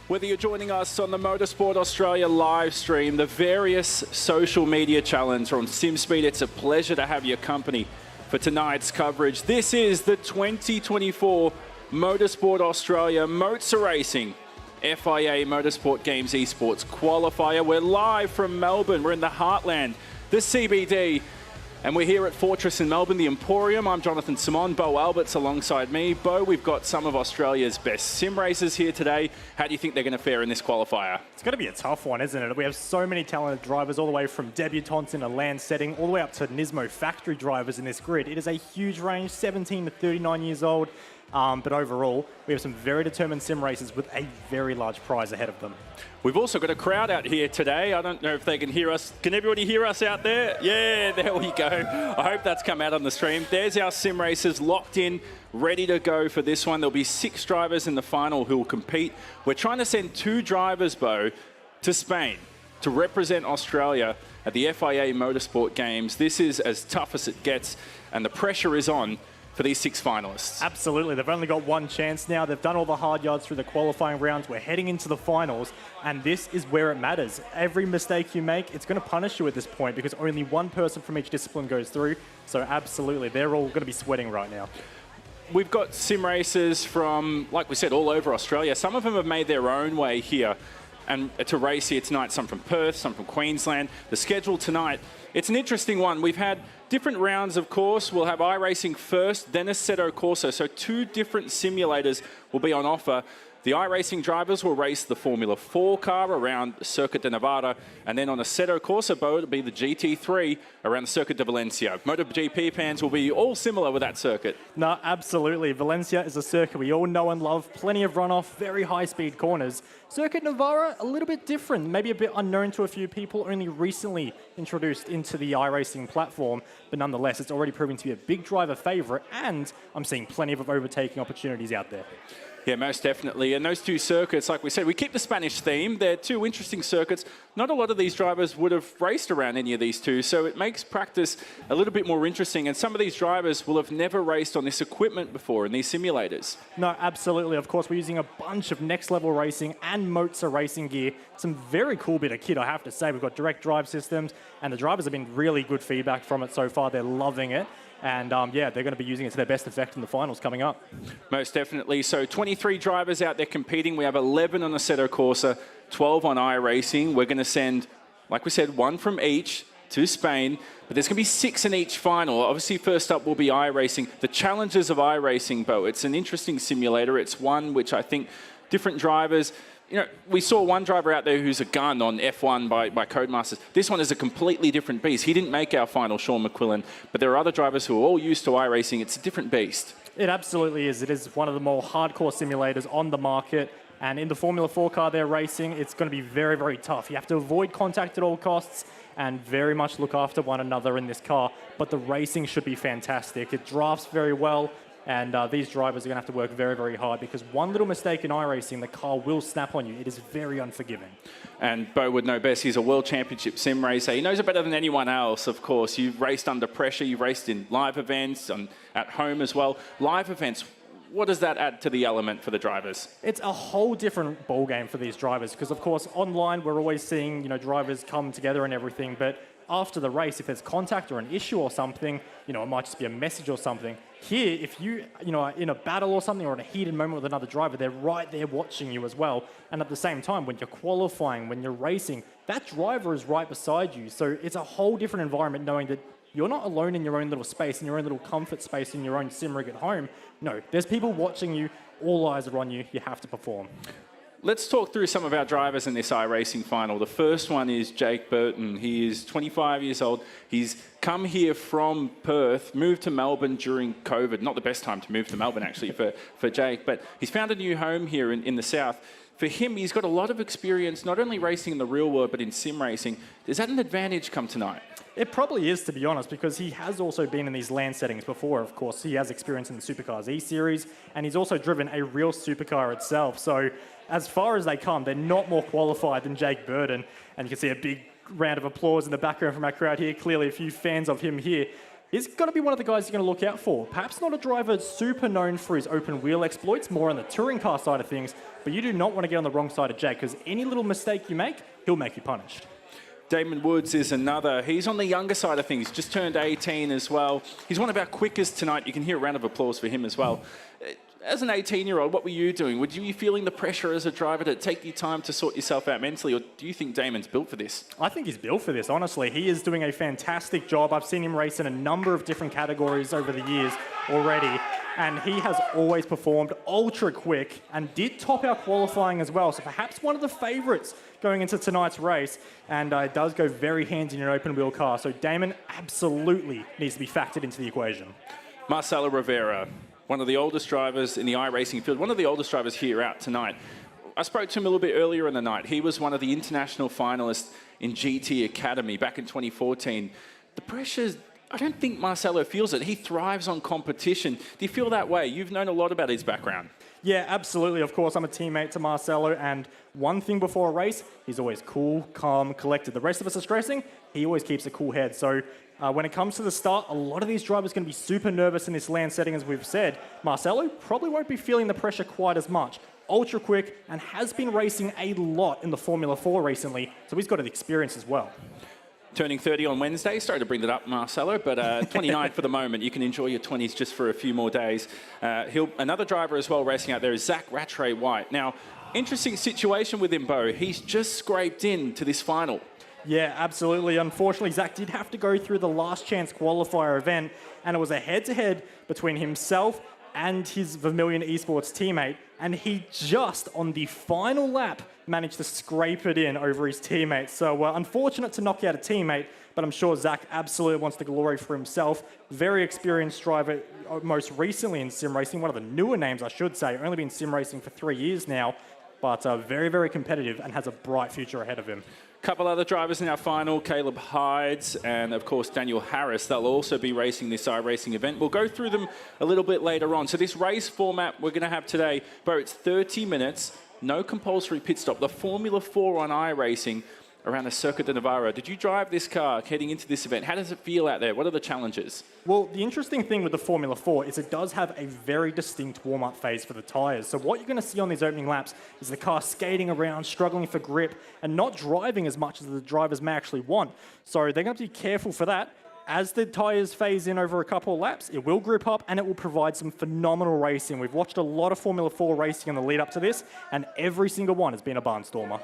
Whether you're joining us on the Motorsport Australia live stream, the various social media challenges, or on SimSpeed, it's a pleasure to have your company for tonight's coverage. This is the 2024 Motorsport Australia MOZA Racing FIA Motorsport Games Esports Qualifier. We're live from Melbourne. We're in the heartland, the CBD. And we're here at Fortress in Melbourne, the Emporium. I'm Jonathan Simon, Bo Albert's alongside me. Bo, we've got some of Australia's best sim racers here today. How do you think they're going to fare in this qualifier? It's going to be a tough one, isn't it? We have so many talented drivers, all the way from debutantes in a land setting, all the way up to Nismo factory drivers in this grid. It is a huge range, 17 to 39 years old. But overall, we have some very determined sim racers with a very large prize ahead of them. We've also got a crowd out here today. I don't know if they can hear us. Can everybody hear us out there? Yeah, there we go. I hope that's come out on the stream. There's our sim racers locked in, ready to go for this one. There'll be 6 drivers in the final who will compete. We're trying to send 2 drivers, Bo, to Spain to represent Australia at the FIA Motorsport Games. This is as tough as it gets, and the pressure is on for these 6 finalists. Absolutely. They've only got one chance now. They've done all the hard yards through the qualifying rounds. We're heading into the finals, and this is where it matters. Every mistake you make, it's going to punish you at this point because only one person from each discipline goes through. So absolutely, they're all going to be sweating right now. We've got sim racers from, like we said, all over Australia. Some of them have made their own way here and to race here tonight. Some from Perth, some from Queensland. The schedule tonight, it's an interesting one. We've had different rounds, of course. We'll have iRacing first, then Assetto Corsa. So 2 different simulators will be on offer. The iRacing drivers will race the Formula 4 car around Circuit de Nevada, and then on Assetto Corsa, Bo, it'll be the GT3 around the Circuit de Valencia. MotoGP fans will be all similar with that circuit. No, absolutely. Valencia is a circuit we all know and love. Plenty of runoff, very high-speed corners. Circuit Nevada, a little bit different, maybe a bit unknown to a few people, only recently introduced into the iRacing platform, but nonetheless, it's already proving to be a big driver favourite, and I'm seeing plenty of overtaking opportunities out there. Yeah, most definitely. And those 2 circuits, like we said, we keep the Spanish theme. They're 2 interesting circuits. Not a lot of these drivers would have raced around any of these 2, so it makes practice a little bit more interesting. And some of these drivers will have never raced on this equipment before in these simulators. No, absolutely. Of course, we're using a bunch of next-level racing and MOZA racing gear. Some very cool bit of kit, I have to say. We've got direct drive systems, and the drivers have been really good feedback from it so far. They're loving it. And yeah, they're going to be using it to their best effect in the finals coming up. Most definitely. So 23 drivers out there competing. We have 11 on Assetto Corsa, 12 on iRacing. We're going to send, like we said, 1 from each to Spain, but there's going to be 6 in each final. Obviously, first up will be iRacing. The challenges of iRacing, Bo, it's an interesting simulator. It's one which I think different drivers, you know, we saw one driver out there who's a gun on F1 by Codemasters. This one is a completely different beast. He didn't make our final, Sean McQuillan, but there are other drivers who are all used to iRacing. It's a different beast. It absolutely is. It is one of the more hardcore simulators on the market. And in the Formula 4 car they're racing, it's going to be very, very tough. You have to avoid contact at all costs and very much look after one another in this car. But the racing should be fantastic. It drafts very well. And these drivers are going to have to work very, very hard because one little mistake in iRacing, the car will snap on you. It is very unforgiving. And Bo would know best. He's a World Championship sim racer. He knows it better than anyone else, of course. You've raced under pressure. You've raced in live events, at home as well. Live events, what does that add to the element for the drivers? It's a whole different ballgame for these drivers because, of course, online we're always seeing drivers come together and everything, but after the race, if there's contact or an issue or something, it might just be a message or something. Here, if you are in a battle or something or in a heated moment with another driver, they're right there watching you as well. And at the same time, when you're qualifying, when you're racing, that driver is right beside you. So it's a whole different environment knowing that you're not alone in your own little space, in your own little comfort space, in your own sim rig at home. No, there's people watching you. All eyes are on you. You have to perform. Let's talk through some of our drivers in this iRacing final. The first one is Jake Burton. He is 25 years old. He's come here from Perth, moved to Melbourne during COVID. Not the best time to move to Melbourne, actually, for Jake, but he's found a new home here in the south. For him, he's got a lot of experience, not only racing in the real world, but in sim racing. Is that an advantage come tonight? It probably is, to be honest, because he has also been in these land settings before, of course. He has experience in the Supercars E-Series, and he's also driven a real supercar itself. So as far as they come, they're not more qualified than Jake Burton. And you can see a big round of applause in the background from our crowd here. Clearly a few fans of him here. he's got to be one of the guys you're going to look out for. Perhaps not a driver super known for his open wheel exploits, more on the touring car side of things, but you do not want to get on the wrong side of Jake, because any little mistake you make, he'll make you punished. Damon Woods is another. He's on the younger side of things, just turned 18 as well. He's one of our quickest tonight. You can hear a round of applause for him as well. As an 18-year-old, what were you doing? Would you be feeling the pressure as a driver to take you time to sort yourself out mentally, or do you think Damon's built for this? I think he's built for this, honestly. He is doing a fantastic job. I've seen him race in a number of different categories over the years already, and he has always performed ultra quick and did top our qualifying as well. So perhaps one of the favourites going into tonight's race, and it does go very handy in an open wheel car. So Damon absolutely needs to be factored into the equation. Marcelo Rivera, one of the oldest drivers in the iRacing field, one of the oldest drivers here out tonight. I spoke to him a little bit earlier in the night. He was one of the international finalists in GT Academy back in 2014. The pressures, I don't think Marcelo feels it. He thrives on competition. Do you feel that way? You've known a lot about his background. Yeah, absolutely. Of course, I'm a teammate to Marcelo, and one thing before a race, he's always cool, calm, collected. The rest of us are stressing, he always keeps a cool head. So when it comes to the start, a lot of these drivers are going to be super nervous in this land setting, as we've said. Marcelo probably won't be feeling the pressure quite as much. Ultra quick, and has been racing a lot in the Formula 4 recently, so he's got an experience as well. Turning 30 on Wednesday. Sorry to bring that up, Marcelo, but 29 for the moment. You can enjoy your 20s just for a few more days. Another driver as well racing out there is Zach Rattray-White. Now, interesting situation with him, Bo. He's just scraped into this final. Yeah, absolutely. Unfortunately, Zach did have to go through the last chance qualifier event, and it was a head-to-head between himself and his Vermilion Esports teammate, and he just, on the final lap, managed to scrape it in over his teammate. So unfortunate to knock out a teammate, but I'm sure Zach absolutely wants the glory for himself. Very experienced driver, most recently in sim racing, one of the newer names, I should say. Only been sim racing for 3 years now, but very, very competitive and has a bright future ahead of him. Couple other drivers in our final, Caleb Hydes and, of course, Daniel Harris. They'll also be racing this iRacing event. We'll go through them a little bit later on. So this race format we're going to have today, Bo, it's 30 minutes, no compulsory pit stop. The Formula 4 on iRacing around the Circuit de Navarra. Did you drive this car heading into this event? How does it feel out there? What are the challenges? Well, the interesting thing with the Formula 4 is it does have a very distinct warm-up phase for the tyres. So what you're going to see on these opening laps is the car skating around, struggling for grip, and not driving as much as the drivers may actually want. So they're going to be careful for that. As the tyres phase in over a couple of laps, it will grip up and it will provide some phenomenal racing. We've watched a lot of Formula 4 racing in the lead up to this, and every single one has been a barnstormer.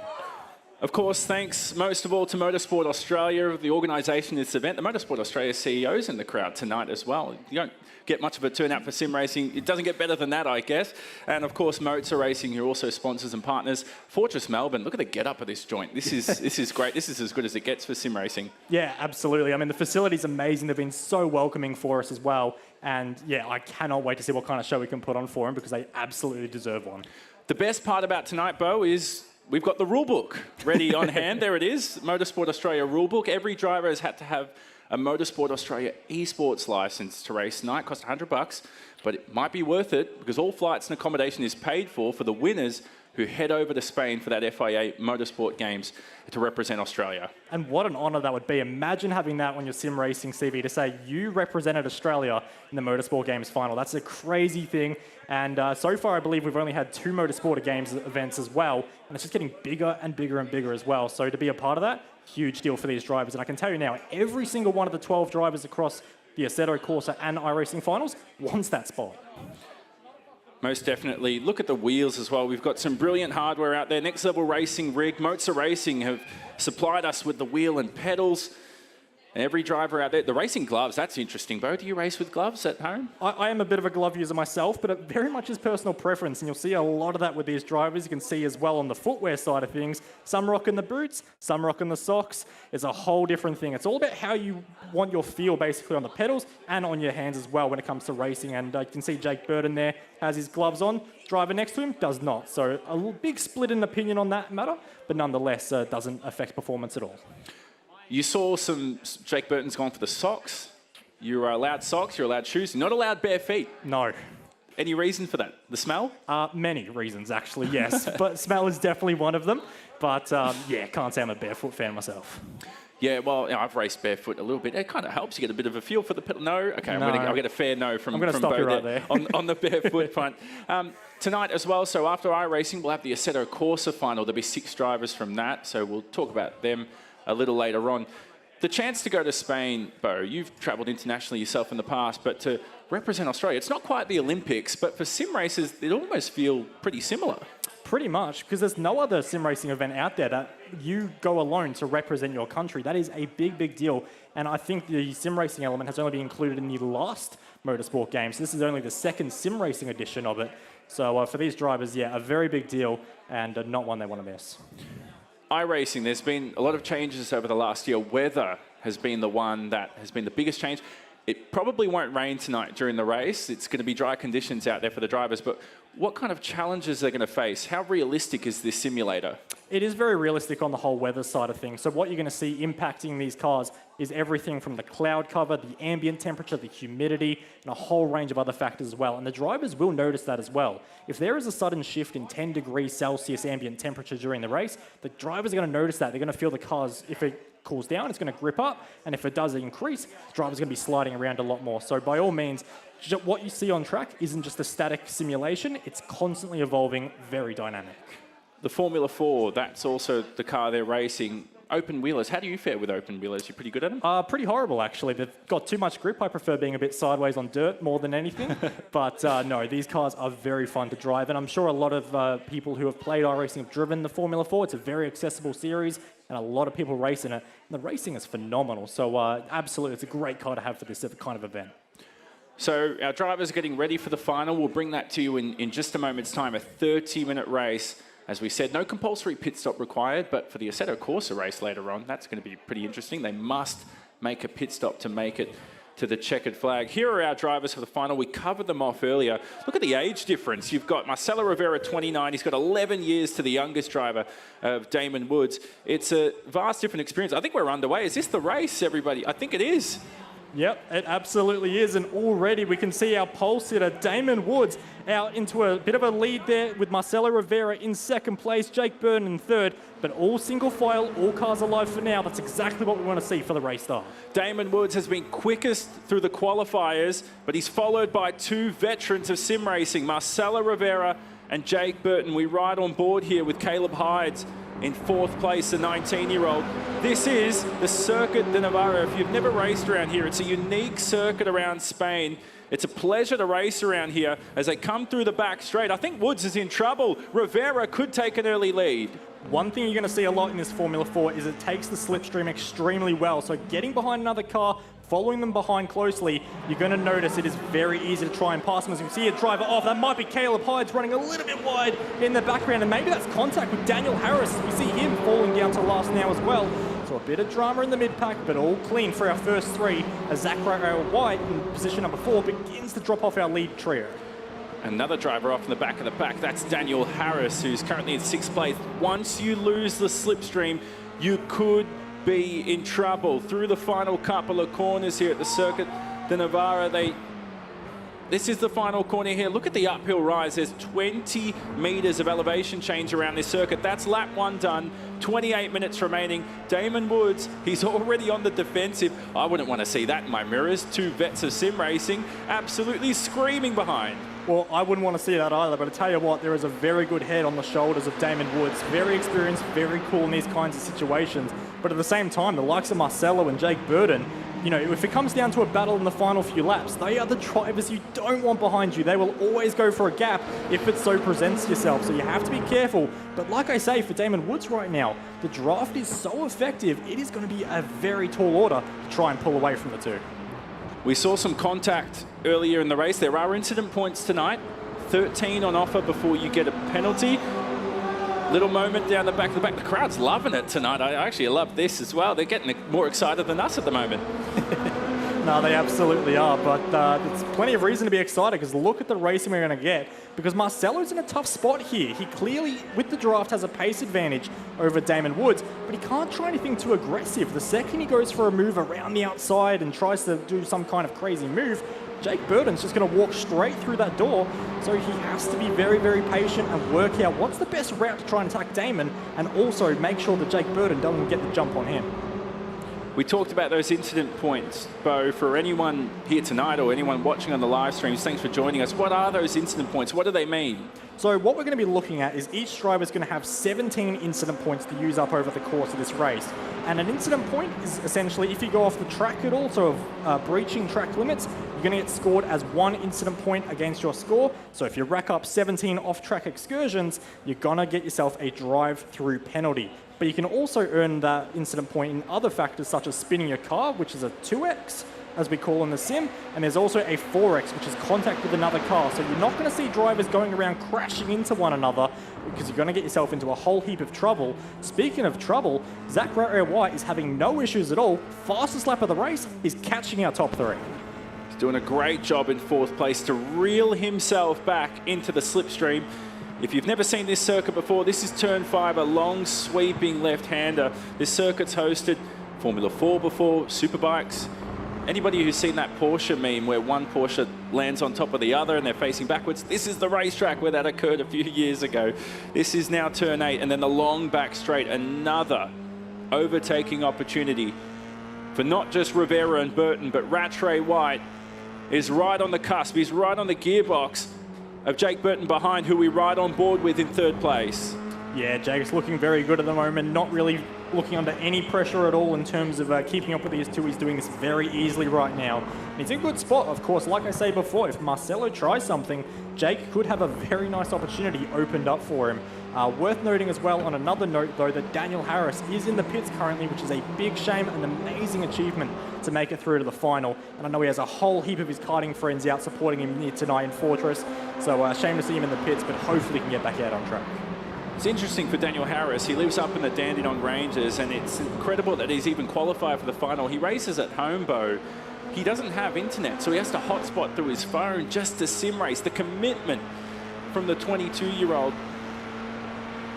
Of course, thanks most of all to Motorsport Australia, the organisation of this event. The Motorsport Australia CEO's in the crowd tonight as well. You don't get much of a turnout for sim racing. It doesn't get better than that, I guess. And of course, MOZA Racing, who are also sponsors and partners. Fortress Melbourne, look at the get-up of this joint. This is great. This is as good as it gets for sim racing. Yeah, absolutely. I mean, the facility's amazing. They've been so welcoming for us as well. And yeah, I cannot wait to see what kind of show we can put on for them, because they absolutely deserve one. The best part about tonight, Bo, is we've got the rulebook ready on hand. There it is, Motorsport Australia rulebook. Every driver has had to have a Motorsport Australia Esports license to race tonight. Cost $100, but it might be worth it because all flights and accommodation is paid for the winners who head over to Spain for that FIA Motorsport Games to represent Australia. And what an honour that would be. Imagine having that on your sim racing CV to say you represented Australia in the Motorsport Games final. That's a crazy thing. And so far, I believe we've only had 2 Motorsport Games events as well. And it's just getting bigger and bigger and bigger as well. So to be a part of that, huge deal for these drivers. And I can tell you now, every single one of the 12 drivers across the Assetto Corsa and iRacing finals wants that spot. Most definitely. Look at the wheels as well. We've got some brilliant hardware out there. Next Level Racing rig. MOZA Racing have supplied us with the wheel and pedals. Every driver out there. The racing gloves, that's interesting. Bo, do you race with gloves at home? I am a bit of a glove user myself, but it very much is personal preference. And you'll see a lot of that with these drivers. You can see as well on the footwear side of things. Some rocking the boots, some rocking the socks. It's a whole different thing. It's all about how you want your feel basically on the pedals and on your hands as well when it comes to racing. And you can see Jake Burton there has his gloves on. Driver next to him does not. So a big split in opinion on that matter, but nonetheless doesn't affect performance at all. You saw Jake Burton's gone for the socks. You are allowed socks, you're allowed shoes. You're not allowed bare feet. No. Any reason for that? The smell? Many reasons, actually, yes. But smell is definitely one of them. But yeah, can't say I'm a barefoot fan myself. Yeah, well, I've raced barefoot a little bit. It kind of helps. You get a bit of a feel for the pedal. No? Okay, No. I'll get a fair no from I'm going to Bo stop you right there. on the barefoot front. Tonight as well, so after iRacing, we'll have the Assetto Corsa final. There'll be 6 drivers from that, so we'll talk about them a little later on. The chance to go to Spain, Bo, you've travelled internationally yourself in the past, but to represent Australia, it's not quite the Olympics, but for sim races, it almost feel pretty similar. Pretty much, because there's no other sim racing event out there that you go alone to represent your country. That is a big, big deal. And I think the sim racing element has only been included in the last Motorsport Games. This is only the second sim racing edition of it. So for these drivers, yeah, a very big deal and not one they want to miss. iRacing, there's been a lot of changes over the last year. Weather has been the one that has been the biggest change. It probably won't rain tonight during the race. It's going to be dry conditions out there for the drivers. But what kind of challenges are they going to face? How realistic is this simulator? It is very realistic on the whole weather side of things. So what you're going to see impacting these cars is everything from the cloud cover, the ambient temperature, the humidity, and a whole range of other factors as well. And the drivers will notice that as well. If there is a sudden shift in 10 degrees Celsius ambient temperature during the race, the drivers are going to notice that. They're going to feel the cars, if it cools down, it's going to grip up, and if it does increase, the driver's going to be sliding around a lot more. So by all means, what you see on track isn't just a static simulation, it's constantly evolving, very dynamic. The Formula 4, that's also the car they're racing. Open wheelers, how do you fare with open wheelers? You pretty good at them? Pretty horrible, actually. They've got too much grip. I prefer being a bit sideways on dirt more than anything. But no, these cars are very fun to drive. And I'm sure a lot of people who have played iRacing have driven the Formula 4. It's a very accessible series, and a lot of people race in it. And the racing is phenomenal. So absolutely, it's a great car to have for this kind of event. So our drivers are getting ready for the final. We'll bring that to you in just a moment's time, a 30-minute race. As we said, no compulsory pit stop required, but for the Assetto Corsa race later on, that's going to be pretty interesting. They must make a pit stop to make it to the checkered flag. Here are our drivers for the final. We covered them off earlier. Look at the age difference. You've got Marcelo Rivera, 29. He's got 11 years to the youngest driver of Damon Woods. It's a vast different experience. I think we're underway. Is this the race, everybody? I think it is. Yep, it absolutely is, and already we can see our pole sitter, Damon Woods, out into a bit of a lead there with Marcelo Rivera in second place, Jake Burton in third, but all single file, all cars alive for now. That's exactly what we want to see for the race start. Damon Woods has been quickest through the qualifiers, but he's followed by 2 veterans of sim racing, Marcelo Rivera and Jake Burton. We ride on board here with Caleb Hides in 4th place, the 19-year-old. This is the Circuit de Navarra. If you've never raced around here, it's a unique circuit around Spain. It's a pleasure to race around here as they come through the back straight. I think Woods is in trouble. Rivera could take an early lead. One thing you're going to see a lot in this Formula 4 is it takes the slipstream extremely well. So getting behind another car, following them behind closely, you're going to notice it is very easy to try and pass them. As you can see a driver off, that might be Caleb Hides running a little bit wide in the background, and maybe that's contact with Daniel Harris. We see him falling down to last now as well. So a bit of drama in the mid-pack, but all clean for our first 3, as Zachariah White in position number 4 begins to drop off our lead trio. Another driver off in the back of the pack. That's Daniel Harris, who's currently in 6th place. Once you lose the slipstream, you could be in trouble. Through the final couple of corners here at the Circuit de Navarra, this is the final corner here. Look at the uphill rise. There's 20 meters of elevation change around this circuit. That's lap 1 done. 28 minutes remaining. Damon Woods, he's already on the defensive. I wouldn't want to see that in my mirrors. 2 vets of sim racing absolutely screaming behind. Well, I wouldn't want to see that either, but I tell you what, there is a very good head on the shoulders of Damon Woods. Very experienced, very cool in these kinds of situations. But at the same time, the likes of Marcelo and Jake Burton, you know, if it comes down to a battle in the final few laps, they are the drivers you don't want behind you. They will always go for a gap if it so presents yourself, so you have to be careful. But like I say, for Damon Woods right now, the draft is so effective, it is going to be a very tall order to try and pull away from the 2. We saw some contact earlier in the race. There are incident points tonight. 13 on offer before you get a penalty. Little moment down the back of the back. The crowd's loving it tonight. I actually love this as well. They're getting more excited than us at the moment. No, they absolutely are, but there's plenty of reason to be excited because look at the racing we're going to get, because Marcelo's in a tough spot here. He clearly, with the draft, has a pace advantage over Damon Woods, but he can't try anything too aggressive. The second he goes for a move around the outside and tries to do some kind of crazy move, Jake Burton's just going to walk straight through that door, so he has to be very, very patient and work out what's the best route to try and attack Damon, and also make sure that Jake Burton doesn't get the jump on him. We talked about those incident points, Bo. For anyone here tonight or anyone watching on the live streams, thanks for joining us. What are those incident points? What do they mean? So what we're going to be looking at is each driver is going to have 17 incident points to use up over the course of this race. And an incident point is essentially if you go off the track at all, so breaching track limits, you're going to get scored as 1 incident point against your score. So if you rack up 17 off-track excursions, you're going to get yourself a drive-through penalty. But you can also earn that incident point in other factors such as spinning your car, which is a 2x, as we call in the sim, and there's also a 4x, which is contact with another car. So you're not going to see drivers going around crashing into one another because you're going to get yourself into a whole heap of trouble. Speaking of trouble, Zach White is having no issues at all. Fastest lap of the race is catching our top 3. He's doing a great job in 4th place to reel himself back into the slipstream. If you've never seen this circuit before, this is turn 5, a long sweeping left-hander. This circuit's hosted Formula 4 before, Superbikes. Anybody who's seen that Porsche meme where one Porsche lands on top of the other and they're facing backwards, this is the racetrack where that occurred a few years ago. This is now turn 8, and then the long back straight, another overtaking opportunity for not just Rivera and Burton, but Rattray White is right on the cusp. He's right on the gearbox of Jake Burton behind, who we ride on board with in 3rd place. Yeah, Jake's looking very good at the moment, not really looking under any pressure at all in terms of keeping up with these two. He's doing this very easily right now. And he's in a good spot, of course. Like I say before, if Marcelo tries something, Jake could have a very nice opportunity opened up for him. Worth noting as well, on another note though, that Daniel Harris is in the pits currently, which is a big shame and an amazing achievement to make it through to the final. And I know he has a whole heap of his karting friends out supporting him here tonight in Fortress. So shame to see him in the pits, but hopefully he can get back out on track. It's interesting for Daniel Harris. He lives up in the Dandenong Ranges, and it's incredible that he's even qualified for the final. He races at home, Bo. He doesn't have internet, so he has to hotspot through his phone just to sim race. The commitment from the 22-year-old.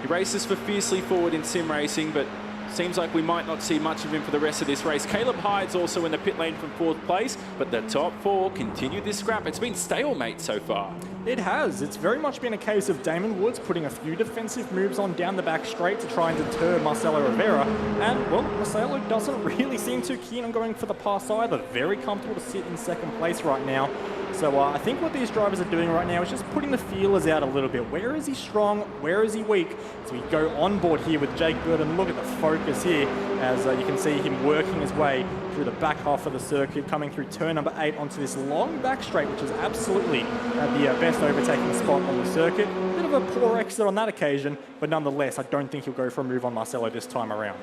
He races for Fiercely Forward in sim racing, but seems like we might not see much of him for the rest of this race. Caleb Hyde's also in the pit lane from 4th place, but the top 4 continue this scrap. It's been stalemate so far. It has. It's very much been a case of Damon Woods putting a few defensive moves on down the back straight to try and deter Marcelo Rivera. And, well, Marcelo doesn't really seem too keen on going for the pass either. Very comfortable to sit in 2nd place right now. So I think what these drivers are doing right now is just putting the feelers out a little bit. Where is he strong? Where is he weak? So we go on board here with Jake Burton. Look at the focus here as you can see him working his way through the back half of the circuit, coming through turn number 8 onto this long back straight, which is absolutely the best overtaking spot on the circuit. Bit of a poor exit on that occasion, but nonetheless, I don't think he'll go for a move on Marcelo this time around.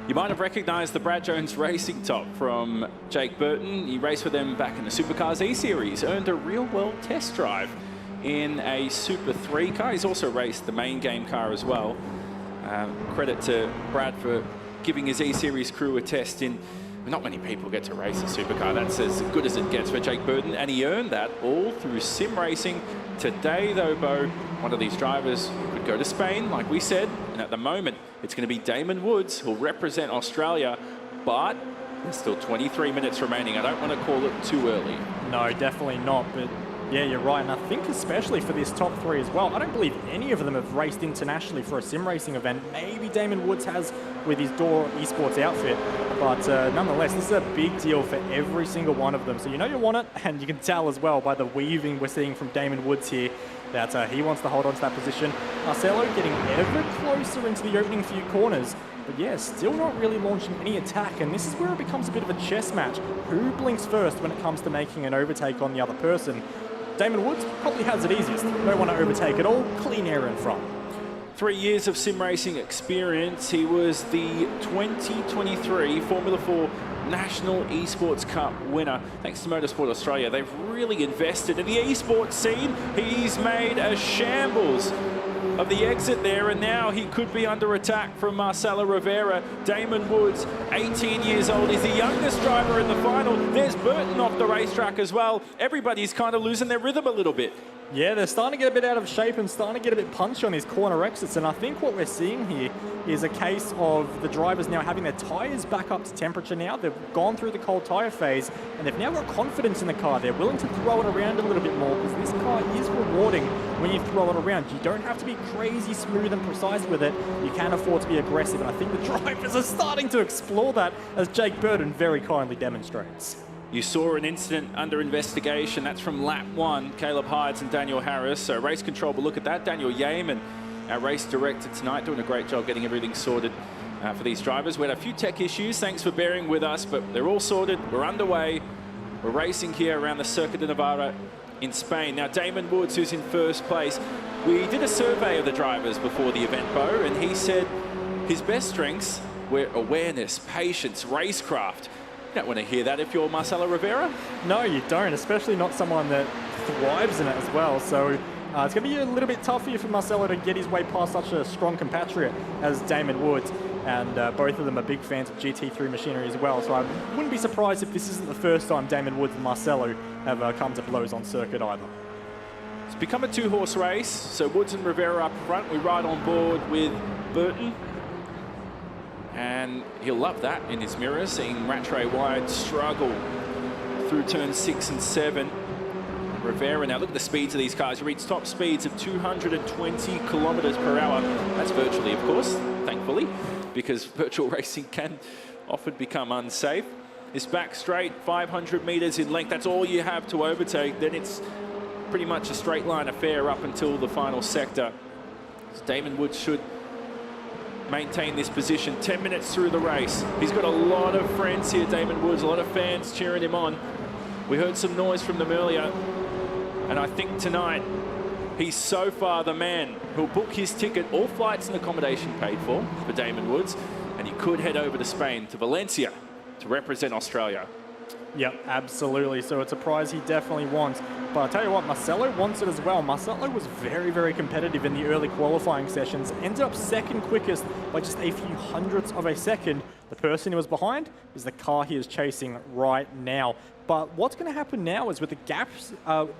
You might have recognised the Brad Jones Racing top from Jake Burton. He raced with them back in the Supercars E-Series, earned a real-world test drive in a Super 3 car. He's also raced the main game car as well. Credit to Brad for giving his E-Series crew a test in. Not many people get to race a supercar. That's as good as it gets for Jake Burton, and he earned that all through sim racing. Today, though, Bo, one of these drivers could go to Spain, like we said, and at the moment, it's going to be Damon Woods who'll represent Australia, but there's still 23 minutes remaining. I don't want to call it too early. No, definitely not, but yeah, you're right, and I think especially for this top 3 as well, I don't believe any of them have raced internationally for a sim racing event. Maybe Damon Woods has with his Door Esports outfit, but nonetheless, this is a big deal for every single one of them. So you know you want it, and you can tell as well by the weaving we're seeing from Damon Woods here that he wants to hold on to that position. Marcelo getting ever closer into the opening few corners, but yeah, still not really launching any attack, and this is where it becomes a bit of a chess match. Who blinks first when it comes to making an overtake on the other person? Damon Woods probably has it easiest. Don't want to overtake at all. Clean air in front. 3 years of sim racing experience. He was the 2023 Formula 4 National Esports Cup winner. Thanks to Motorsport Australia, they've really invested in the esports scene. He's made a shambles of the exit there, and now he could be under attack from Marcelo Rivera. Damon Woods, 18 years old, is the youngest driver in the final. There's Burton off the racetrack as well. Everybody's kind of losing their rhythm a little bit. Yeah, they're starting to get a bit out of shape and starting to get a bit punchy on these corner exits. And I think what we're seeing here is a case of the drivers now having their tyres back up to temperature now. They've gone through the cold tyre phase and they've now got confidence in the car. They're willing to throw it around a little bit more because this car is rewarding when you throw it around. You don't have to be crazy smooth and precise with it. You can afford to be aggressive. And I think the drivers are starting to explore that, as Jake Burton very kindly demonstrates. You saw an incident under investigation. That's from lap 1, Caleb Hydes and Daniel Harris. So race control will look at that. Daniel Yeaman, our race director tonight, doing a great job getting everything sorted for these drivers. We had a few tech issues. Thanks for bearing with us, but they're all sorted. We're underway. We're racing here around the Circuit de Navarra in Spain. Now, Damon Woods, who's in first place, we did a survey of the drivers before the event, Bo, and he said his best strengths were awareness, patience, racecraft. You don't want to hear that if you're Marcelo Rivera. No, you don't, especially not someone that thrives in it as well. So it's going to be a little bit tough here for Marcelo to get his way past such a strong compatriot as Damon Woods. And both of them are big fans of GT3 machinery as well. So I wouldn't be surprised if this isn't the first time Damon Woods and Marcelo have come to blows on circuit either. It's become a 2-horse race. So Woods and Rivera up front. We ride on board with Burton. And he'll love that in his mirror, seeing Rattray Wide struggle through turns 6 and 7. Rivera, now look at the speeds of these cars. You reach top speeds of 220 kilometers per hour. That's virtually, of course, thankfully, because virtual racing can often become unsafe. This back straight, 500 meters in length. That's all you have to overtake. Then it's pretty much a straight line affair up until the final sector. So Damon Woods should maintain this position 10 minutes through the race. He's got a lot of friends here, Damon Woods, a lot of fans cheering him on. We heard some noise from them earlier, and I think tonight he's so far the man who'll book his ticket, all flights and accommodation paid for Damon Woods, and he could head over to Spain, to Valencia, to represent Australia. Yep, absolutely. So it's a prize he definitely wants. But I'll tell you what, Marcelo wants it as well. Marcelo was very, very competitive in the early qualifying sessions. Ended up second quickest by just a few hundredths of a second. The person he was behind is the car he is chasing right now. But what's going to happen now is with the gaps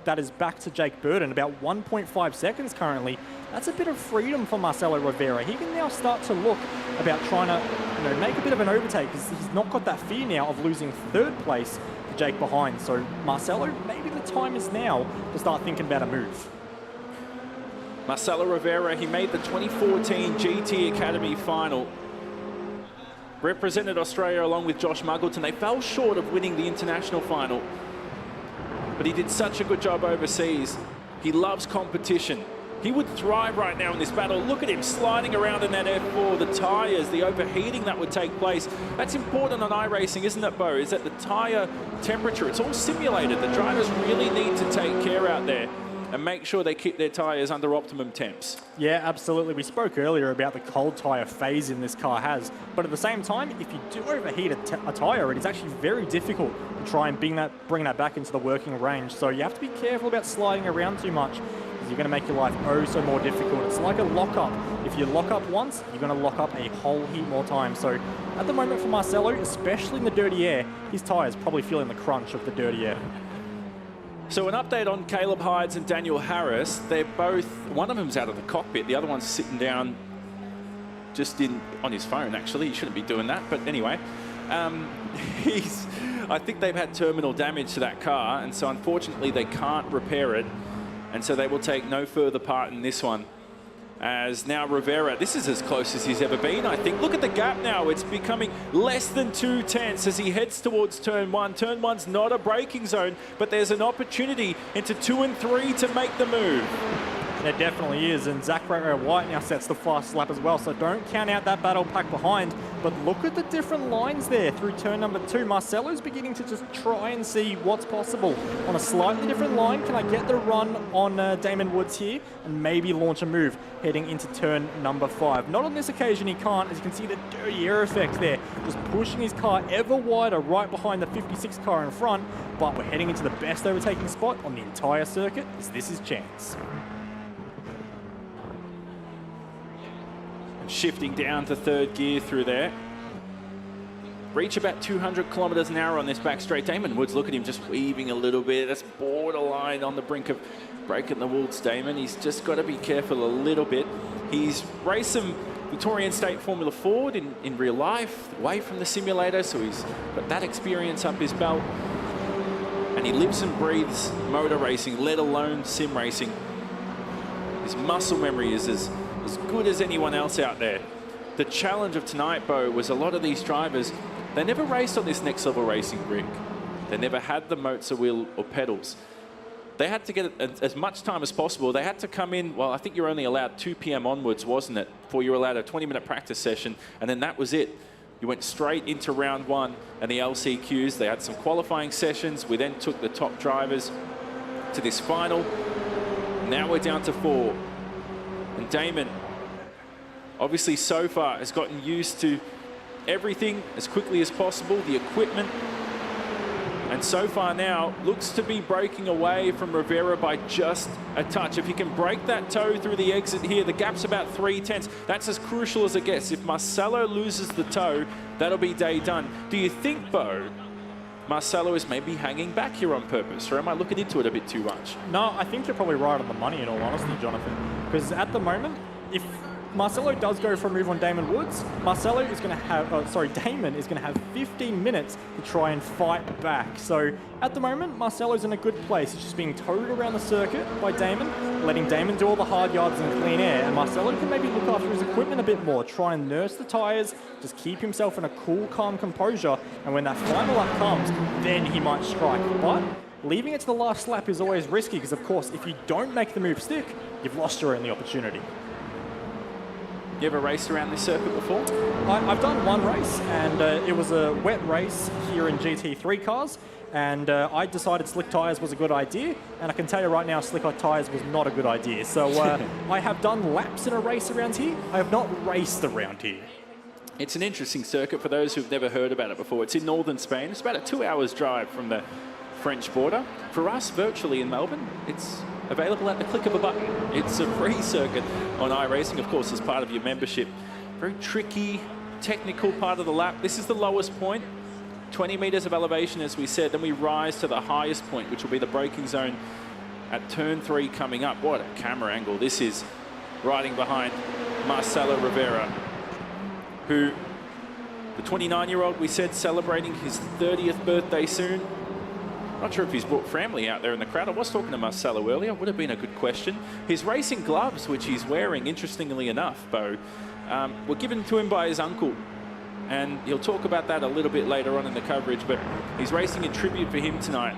that is back to Jake Burton, about 1.5 seconds currently, that's a bit of freedom for Marcelo Rivera. He can now start to look about trying to make a bit of an overtake because he's not got that fear now of losing third place to Jake behind. So Marcelo, maybe the time is now to start thinking about a move. Marcelo Rivera, he made the 2014 GT Academy final. Represented Australia along with Josh Muggleton. They fell short of winning the international final, but he did such a good job overseas. He loves competition. He would thrive right now in this battle. Look at him sliding around in that F4, the tyres, the overheating that would take place. That's important on iRacing, isn't it, Bo? Is that the tyre temperature, it's all simulated. The drivers really need to take care out there and make sure they keep their tyres under optimum temps. Yeah, absolutely. We spoke earlier about the cold tyre phase in this car has, but at the same time, if you do overheat a tyre, it is actually very difficult to try and bring that back into the working range. So you have to be careful about sliding around too much, because you're going to make your life oh so more difficult. It's like a lock-up. If you lock up once, you're going to lock up a whole heap more time. So at the moment for Marcelo, especially in the dirty air, his tyres probably feeling the crunch of the dirty air. So an update on Caleb Hydes and Daniel Harris. They're both, one of them's out of the cockpit, the other one's sitting down just on his phone, actually. He shouldn't be doing that, but anyway. I think they've had terminal damage to that car, and so unfortunately they can't repair it, and so they will take no further part in this one. As now Rivera, this is as close as he's ever been, I think. Look at the gap now. It's becoming less than 2 tenths as he heads towards turn 1. Turn 1's not a braking zone, but there's an opportunity into 2 and 3 to make the move. There definitely is, and Zach White now sets the fast lap as well, so don't count out that battle pack behind. But look at the different lines there through turn number 2. Marcelo's beginning to just try and see what's possible. On a slightly different line, can I get the run on Damon Woods here and maybe launch a move heading into turn number 5? Not on this occasion, he can't. As you can see, the dirty air effect there, just pushing his car ever wider right behind the 56 car in front. But we're heading into the best overtaking spot on the entire circuit, as this is chance. Shifting down to third gear through there. reach about 200 kilometers an hour on this back straight. Damon Woods, look at him just weaving a little bit. That's borderline on the brink of breaking the walls, Damon. He's just got to be careful a little bit. He's raced some Victorian State Formula Ford in real life, away from the simulator, so he's got that experience up his belt. And he lives and breathes motor racing, let alone sim racing. His muscle memory is as good as anyone else out there. The challenge of tonight, Bo, was a lot of these drivers, they never raced on this next level racing rig. They never had the MOZA wheel or pedals. They had to get as much time as possible. They had to come in, well, I think you're only allowed 2 p.m. onwards, wasn't it? Before you were allowed a 20-minute practice session, and then that was it. You went straight into round 1 and the LCQs. They had some qualifying sessions. We then took the top drivers to this final. Now we're down to 4. And Damon, obviously so far, has gotten used to everything as quickly as possible, the equipment. And so far now, looks to be breaking away from Rivera by just a touch. If he can break that toe through the exit here, the gap's about 3/10. That's as crucial as it gets. If Marcelo loses the toe, that'll be day done. Do you think, Bo, Marcelo is maybe hanging back here on purpose, or am I looking into it a bit too much? No, I think you're probably right on the money, in all honesty, Jonathan. Because at the moment, if Marcelo does go for a move on Damon Woods, Damon is going to have 15 minutes to try and fight back. So at the moment, Marcelo's in a good place. He's just being towed around the circuit by Damon, letting Damon do all the hard yards in clean air, and Marcelo can maybe look after his equipment a bit more, try and nurse the tyres, just keep himself in a cool, calm composure, and when that final lap comes, then he might strike. But leaving it to the last lap is always risky, because of course, if you don't make the move stick, you've lost your only opportunity. You ever raced around this circuit before? I've done one race, and it was a wet race here in GT3 cars, and I decided slick tyres was a good idea, and I can tell you right now, slick tyres was not a good idea. So I have done laps in a race around here. I have not raced around here. It's an interesting circuit for those who've never heard about it before. It's in northern Spain. It's about a 2 hours drive from the French border. For us, virtually in Melbourne, it's available at the click of a button. It's a free circuit on iRacing, of course, as part of your membership. Very tricky, technical part of the lap. This is the lowest point, 20 meters of elevation, as we said. Then we rise to the highest point, which will be the braking zone at turn 3 coming up. What a camera angle this is, riding behind Marcelo Rivera, who, the 29-year-old, we said, celebrating his 30th birthday soon. Not sure if he's brought family out there in the crowd. I was talking to Marcelo earlier. Would have been a good question. His racing gloves, which he's wearing, interestingly enough, Bo, were given to him by his uncle. And he'll talk about that a little bit later on in the coverage, but he's racing in tribute for him tonight.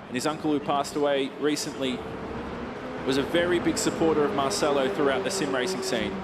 And his uncle, who passed away recently, was a very big supporter of Marcelo throughout the sim racing scene.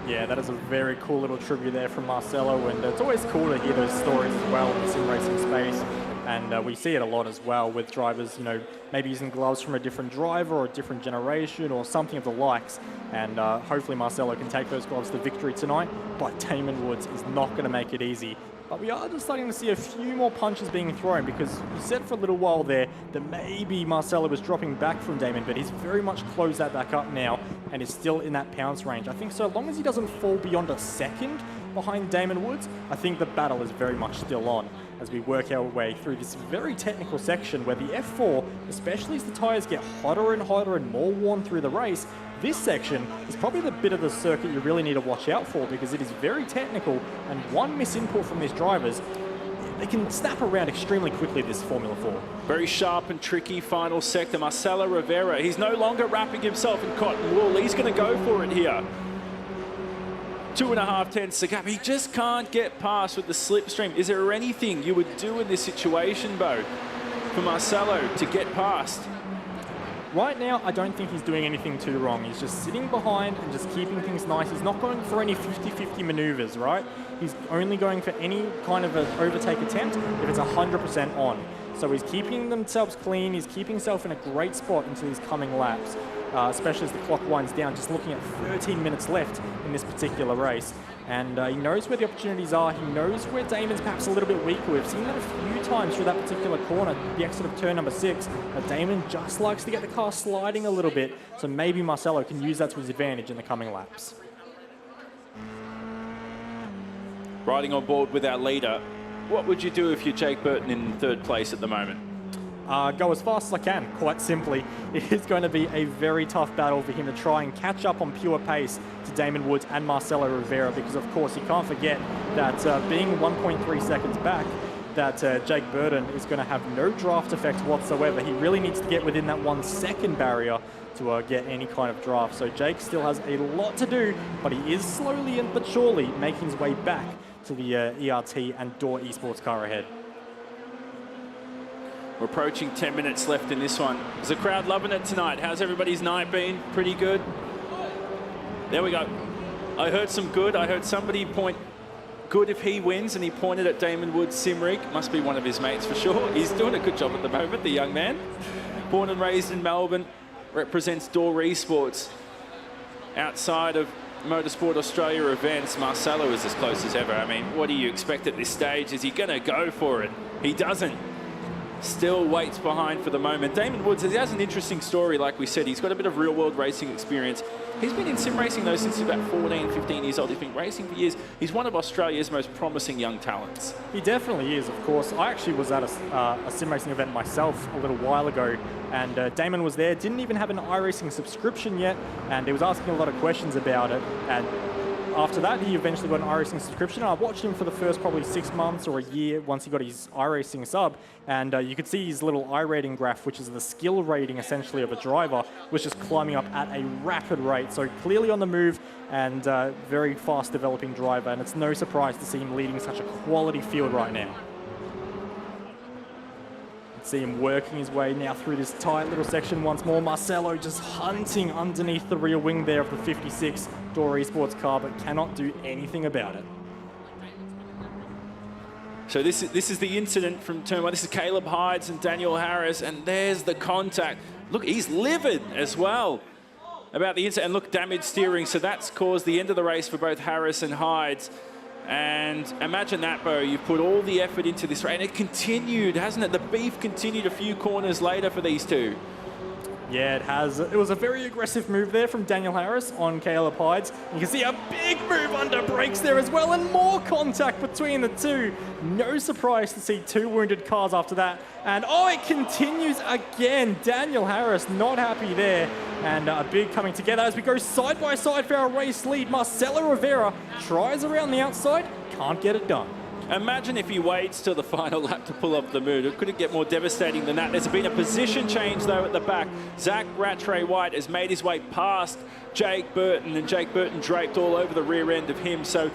Yeah, that is a very cool little tribute there from Marcelo, and it's always cool to hear those stories as well in the sim racing space. And we see it a lot as well with drivers, you know, maybe using gloves from a different driver or a different generation or something of the likes. And hopefully Marcelo can take those gloves to victory tonight, but Damon Woods is not going to make it easy. But we are just starting to see a few more punches being thrown, because you said for a little while there that maybe Marcelo was dropping back from Damon, but he's very much closed that back up now and is still in that pounce range. I think so long as he doesn't fall beyond a second behind Damon Woods, I think the battle is very much still on as we work our way through this very technical section where the F4, especially as the tyres get hotter and more worn through the race, this section is probably the bit of the circuit you really need to watch out for, because it is very technical, and one misinput from these drivers, they can snap around extremely quickly, this Formula 4. Very sharp and tricky final sector. Marcelo Rivera, he's no longer wrapping himself in cotton wool. He's going to go for it here. 2.5 tenths to gap. He just can't get past with the slipstream. Is there anything you would do in this situation, Bo, for Marcelo to get past? Right now, I don't think he's doing anything too wrong. He's just sitting behind and just keeping things nice. He's not going for any 50-50 maneuvers, right? He's only going for any kind of an overtake attempt if it's 100% on. So he's keeping themselves clean. He's keeping himself in a great spot into these coming laps, especially as the clock winds down, just looking at 13 minutes left in this particular race. And he knows where the opportunities are. He knows where Damon's perhaps a little bit weaker. We've seen that a few times through that particular corner, the exit of turn number 6. But Damon just likes to get the car sliding a little bit, so maybe Marcelo can use that to his advantage in the coming laps. riding on board with our leader. What would you do if you're Jake Burton in third place at the moment? Go as fast as I can, quite simply. It is going to be a very tough battle for him to try and catch up on pure pace to Damon Woods and Marcelo Rivera, because of course you can't forget that being 1.3 seconds back, that Jake Burton is going to have no draft effect whatsoever. He really needs to get within that 1 second barrier to get any kind of draft. So Jake still has a lot to do, but he is slowly but surely making his way back to the ERT and Door Esports car ahead. We're approaching 10 minutes left in this one. Is the crowd loving it tonight? How's everybody's night been? Pretty good? There we go. I heard some good. I heard somebody point good if he wins, and he pointed at Damon Woods' sim rig. Must be one of his mates for sure. He's doing a good job at the moment, the young man. Born and raised in Melbourne, represents Door Esports. Outside of Motorsport Australia events, Marcelo is as close as ever. I mean, what do you expect at this stage? Is he going to go for it? He doesn't. Still waits behind for the moment. Damon Woods, he has an interesting story, like we said. He's got a bit of real-world racing experience. He's been in sim racing, though, since he's about 14, 15 years old. He's been racing for years. He's one of Australia's most promising young talents. He definitely is, of course. I actually was at a sim racing event myself a little while ago, and Damon was there, didn't even have an iRacing subscription yet, and he was asking a lot of questions about it. And after that, he eventually got an iRacing subscription. I watched him for the first probably 6 months or a year once he got his iRacing sub, and you could see his little iRating graph, which is the skill rating essentially of a driver, was just climbing up at a rapid rate. So clearly on the move and very fast developing driver, and it's no surprise to see him leading such a quality field right now. See him working his way now through this tight little section once more. Marcelo just hunting underneath the rear wing there of the 56 Door Esports car, but cannot do anything about it. So this is the incident from turn one. This is Caleb Hydes and Daniel Harris, and there's the contact. Look, he's livid as well about the incident. And look, damaged steering, so that's caused the end of the race for both Harris and Hydes. And imagine that, Bo. You've put all the effort into this race, and it continued, hasn't it? The beef continued a few corners later for these two. Yeah, it has. It was a very aggressive move there from Daniel Harris on Caleb Hydes. You can see a big move under brakes there as well, and more contact between the two. No surprise to see two wounded cars after that. And oh, it continues again. Daniel Harris not happy there. And a big coming together as we go side by side for our race lead. Marcelo Rivera tries around the outside, can't get it done. Imagine if he waits till the final lap to pull off the move. It couldn't get more devastating than that. There's been a position change, though, at the back. Zach Rattray-White has made his way past Jake Burton, and Jake Burton draped all over the rear end of him. So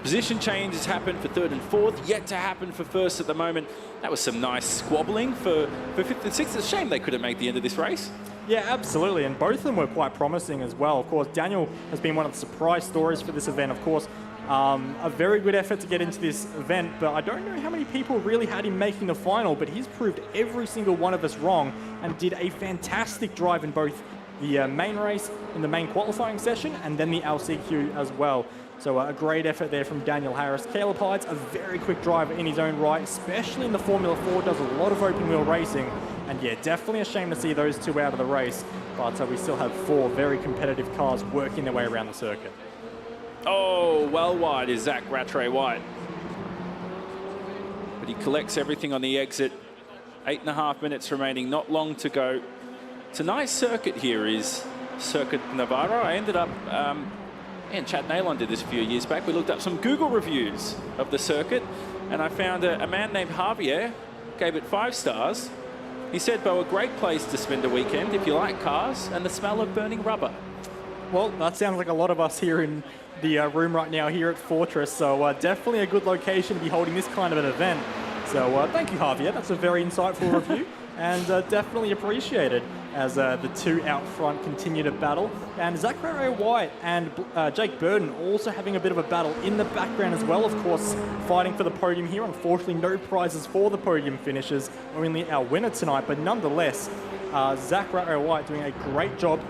position change has happened for third and fourth, yet to happen for first at the moment. That was some nice squabbling for fifth and sixth. It's a shame they couldn't make the end of this race. Yeah, absolutely, and both of them were quite promising as well. Of course, Daniel has been one of the surprise stories for this event. Of course, a very good effort to get into this event, but I don't know how many people really had him making the final, but he's proved every single one of us wrong and did a fantastic drive in both the main race, in the main qualifying session, and then the LCQ as well. So a great effort there from Daniel Harris. Caleb Hydes, a very quick driver in his own right, especially in the Formula 4, does a lot of open wheel racing. And yeah, definitely a shame to see those two out of the race, but we still have four very competitive cars working their way around the circuit. Oh, well wide is Zach Rattray-White. But he collects everything on the exit. 8.5 minutes remaining, not long to go. Tonight's circuit here is Circuit Navarro. I ended up, and Chad Nalon did this a few years back. We looked up some Google reviews of the circuit, and I found a man named Javier gave it 5 stars. He said, Bo, a great place to spend a weekend if you like cars and the smell of burning rubber. Well, that sounds like a lot of us here in the room right now here at Fortress, so definitely a good location to be holding this kind of an event. So thank you, Javier. That's a very insightful review, and definitely appreciated as the two out front continue to battle. And Zach Rattray-White and Jake Burton also having a bit of a battle in the background as well, of course, fighting for the podium here. Unfortunately, no prizes for the podium finishers, only our winner tonight, but nonetheless, Zach Rattray-White doing a great job.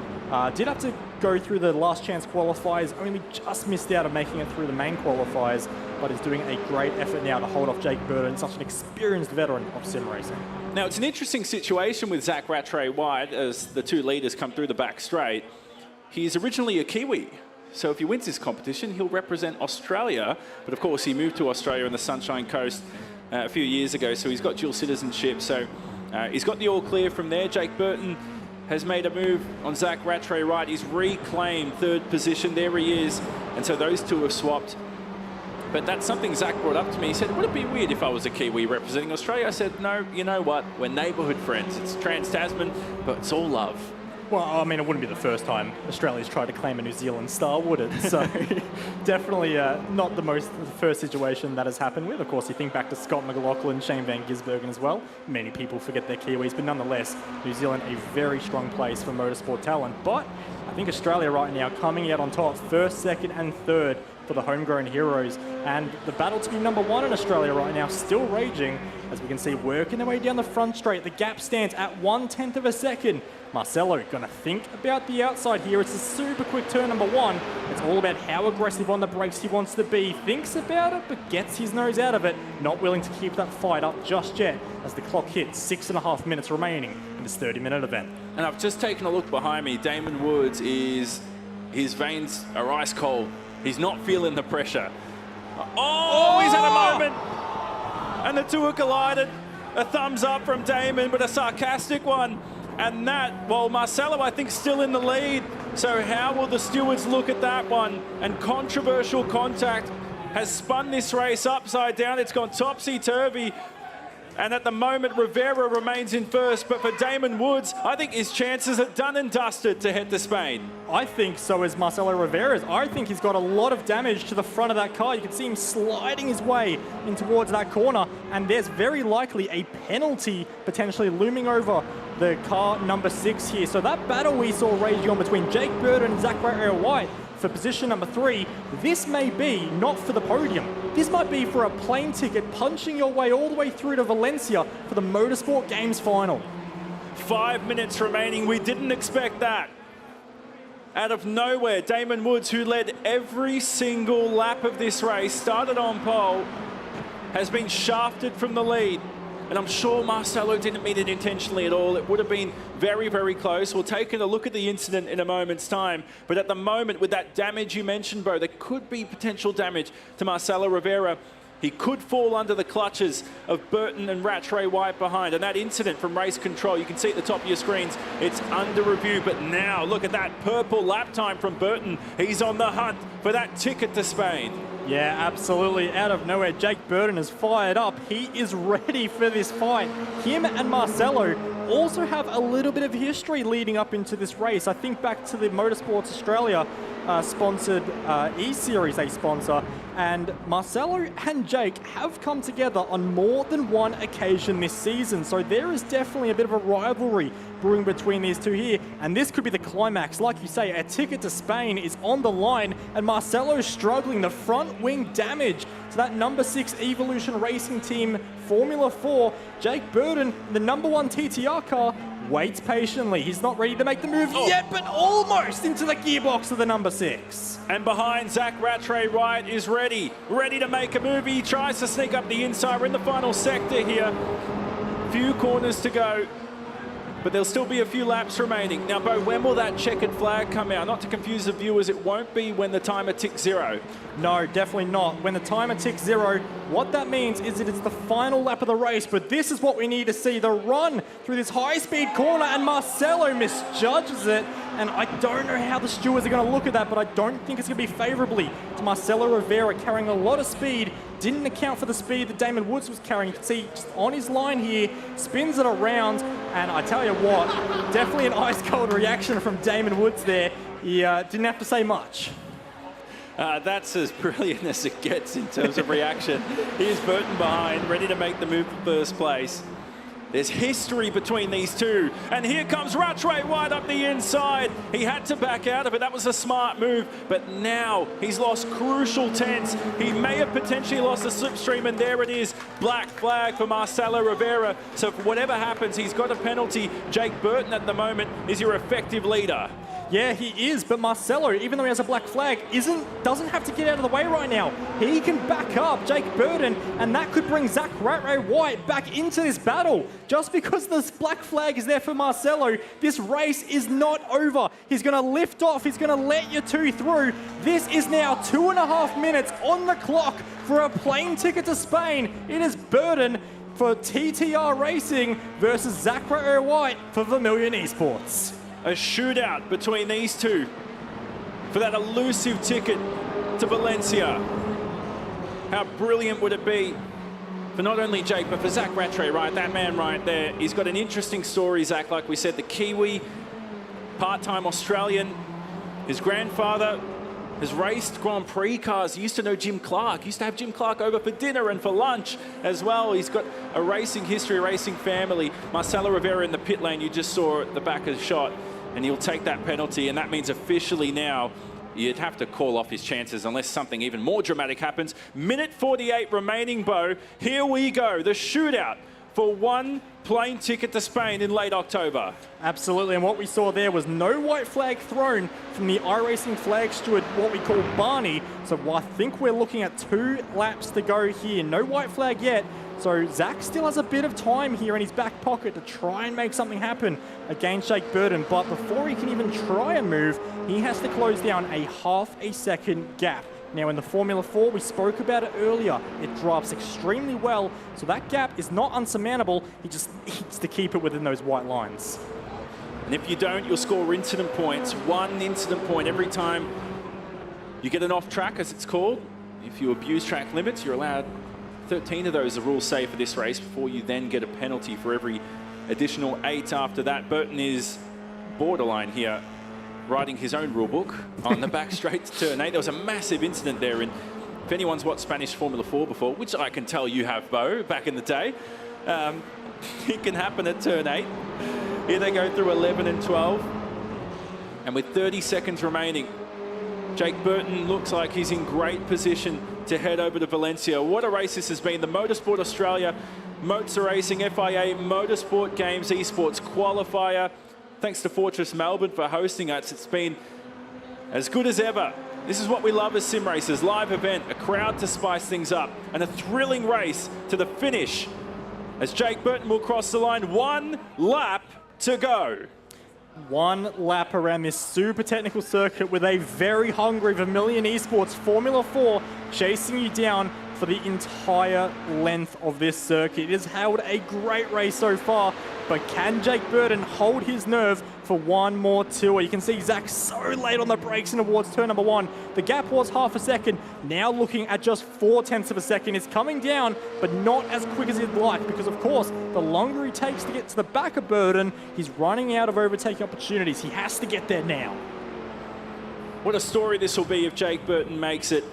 Did have to go through the last chance qualifiers, only just missed out on making it through the main qualifiers, but is doing a great effort now to hold off Jake Burton, such an experienced veteran of sim racing. Now, it's an interesting situation with Zach Rattray-White as the two leaders come through the back straight. He's originally a Kiwi, So if he wins this competition, he'll represent Australia. But of course, he moved to Australia on the Sunshine Coast a few years ago, so he's got dual citizenship. So he's got the all clear from there. Jake Burton has made a move on Zach Rattray-Wright. He's reclaimed third position. There he is. And so those two have swapped. But that's something Zach brought up to me. He said, would it be weird if I was a Kiwi representing Australia? I said, no, you know what? We're neighbourhood friends. It's Trans-Tasman, but it's all love. Well, I mean, it wouldn't be the first time Australia's tried to claim a New Zealand star, would it? So definitely not the first situation that has happened with. Of course, you think back to Scott McLaughlin, Shane Van Gisbergen as well. Many people forget they're Kiwis, but nonetheless, New Zealand a very strong place for motorsport talent. But I think Australia right now coming out on top, first, second and third for the homegrown heroes. And the battle to be number one in Australia right now still raging, as we can see working their way down the front straight. The gap stands at 1/10 of a second. Marcelo gonna think about the outside here. It's a super quick turn number one. It's all about how aggressive on the brakes he wants to be. Thinks about it, but gets his nose out of it. Not willing to keep that fight up just yet, as the clock hits 6.5 minutes remaining in this 30-minute event. And I've just taken a look behind me. Damon Woods his veins are ice cold. He's not feeling the pressure. Oh, he's had a moment. And the two have collided. A thumbs up from Damon, but a sarcastic one. And that, well, Marcelo, I think, still in the lead. So how will the stewards look at that one? And controversial contact has spun this race upside down. It's gone topsy-turvy. And at the moment, Rivera remains in first. But for Damon Woods, I think his chances are done and dusted to head to Spain. I think so is Marcelo Rivera's. I think he's got a lot of damage to the front of that car. You can see him sliding his way in towards that corner. And there's very likely a penalty potentially looming over the car number 6 here. So that battle we saw raging on between Jake Burton and Zach Rattray-Wright for position number 3, this may be not for the podium. This might be for a plane ticket, punching your way all the way through to Valencia for the Motorsport Games final. 5 minutes remaining. We didn't expect that. Out of nowhere, Damon Woods, who led every single lap of this race, started on pole, has been shafted from the lead. And I'm sure Marcelo didn't mean it intentionally at all. It would have been very, very close. We'll take a look at the incident in a moment's time. But at the moment, with that damage you mentioned, Bo, there could be potential damage to Marcelo Rivera. He could fall under the clutches of Burton and Rattray-Wright behind. And that incident from race control, you can see at the top of your screens, it's under review. But now, look at that purple lap time from Burton. He's on the hunt for that ticket to Spain. Yeah, absolutely. Out of nowhere, Jake Burton is fired up. He is ready for this fight. Him and Marcelo also have a little bit of history leading up into this race. I think back to the Motorsports Australia sponsored E-Series they sponsor, and Marcelo and Jake have come together on more than one occasion this season. So there is definitely a bit of a rivalry brewing between these two here, and this could be the climax. Like you say, a ticket to Spain is on the line, and Marcelo is struggling. The front wing damage to that number 6 Evolution Racing Team Formula 4. Jake Burton, the number 1 TTR car, waits patiently. He's not ready to make the move yet, but almost into the gearbox of the number 6. And behind, Zach Rattray-Wright is ready to make a move. He tries to sneak up the inside. We're in the final sector here. Few corners to go, but there'll still be a few laps remaining. Now, Bo, when will that checkered flag come out? Not to confuse the viewers, it won't be when the timer ticks 0. No, definitely not. When the timer ticks 0, what that means is that it's the final lap of the race, but this is what we need to see. The run through this high-speed corner, and Marcelo misjudges it. And I don't know how the stewards are going to look at that, but I don't think it's going to be favorably to Marcelo Rivera, carrying a lot of speed. Didn't account for the speed that Damon Woods was carrying. You can see just on his line here, spins it around, and I tell you what, definitely an ice-cold reaction from Damon Woods there. He didn't have to say much. That's as brilliant as it gets in terms of reaction. Here's Burton behind, ready to make the move for first place. There's history between these two. And here comes Rattray-Wright up the inside. He had to back out of it. That was a smart move. But now he's lost crucial tenths. He may have potentially lost the slipstream, and there it is. Black flag for Marcelo Rivera. So whatever happens, he's got a penalty. Jake Burton at the moment is your effective leader. Yeah, he is, but Marcelo, even though he has a black flag, doesn't have to get out of the way right now. He can back up Jake Burton, and that could bring Zach Rat-Ray White back into this battle. Just because this black flag is there for Marcelo, this race is not over. He's going to lift off. He's going to let you two through. This is now 2.5 minutes on the clock for a plane ticket to Spain. It is Burton for TTR Racing versus Zach Rat-Ray White for Vermilion Esports. A shootout between these two for that elusive ticket to Valencia. How brilliant would it be for not only Jake, but for Zach Rat-Ray, right? That man right there. He's got an interesting story, Zach, like we said, the Kiwi, part-time Australian. His grandfather has raced Grand Prix cars. He used to know Jim Clark. He used to have Jim Clark over for dinner and for lunch as well. He's got a racing history, a racing family. Marcelo Rivera in the pit lane, you just saw at the back of the shot, and he'll take that penalty, and that means officially now you'd have to call off his chances unless something even more dramatic happens. Minute 48 remaining, Bo. Here we go, the shootout for one plane ticket to Spain in late October. Absolutely, and what we saw there was no white flag thrown from the iRacing flag steward, what we call Barney. So I think we're looking at 2 laps to go here. No white flag yet. So Zach still has a bit of time here in his back pocket to try and make something happen against Jake Burton. But before he can even try a move, he has to close down a half a second gap. Now in the Formula 4, we spoke about it earlier, it drops extremely well, so that gap is not unsurmountable. He just needs to keep it within those white lines. And if you don't, you'll score incident points. 1 incident point every time you get an off track, as it's called. If you abuse track limits, you're allowed 13 of those, the rules say, for this race, before you then get a penalty for every additional 8 after that. Burton is borderline here, writing his own rule book on the back straight to turn 8. There was a massive incident there, and if anyone's watched Spanish Formula 4 before, which I can tell you have, Bo, back in the day, it can happen at turn 8. Here they go through 11 and 12, and with 30 seconds remaining, Jake Burton looks like he's in great position to head over to Valencia. What a race this has been. The Motorsport Australia, MOZA Racing, FIA Motorsport Games, Esports Qualifier. Thanks to Fortress Melbourne for hosting us. It's been as good as ever. This is what we love as sim racers. Live event, a crowd to spice things up, and a thrilling race to the finish as Jake Burton will cross the line. 1 lap to go. 1 lap around this super technical circuit with a very hungry Vermilion Esports Formula 4 chasing you down for the entire length of this circuit. It has held a great race so far, but can Jake Burton hold his nerve for one more tour? You can see Zach so late on the brakes in towards turn number 1. The gap was half a second, now looking at just 0.4 of a second. It's coming down, but not as quick as he'd like, because of course, the longer he takes to get to the back of Burton, he's running out of overtaking opportunities. He has to get there now. What a story this will be if Jake Burton makes it.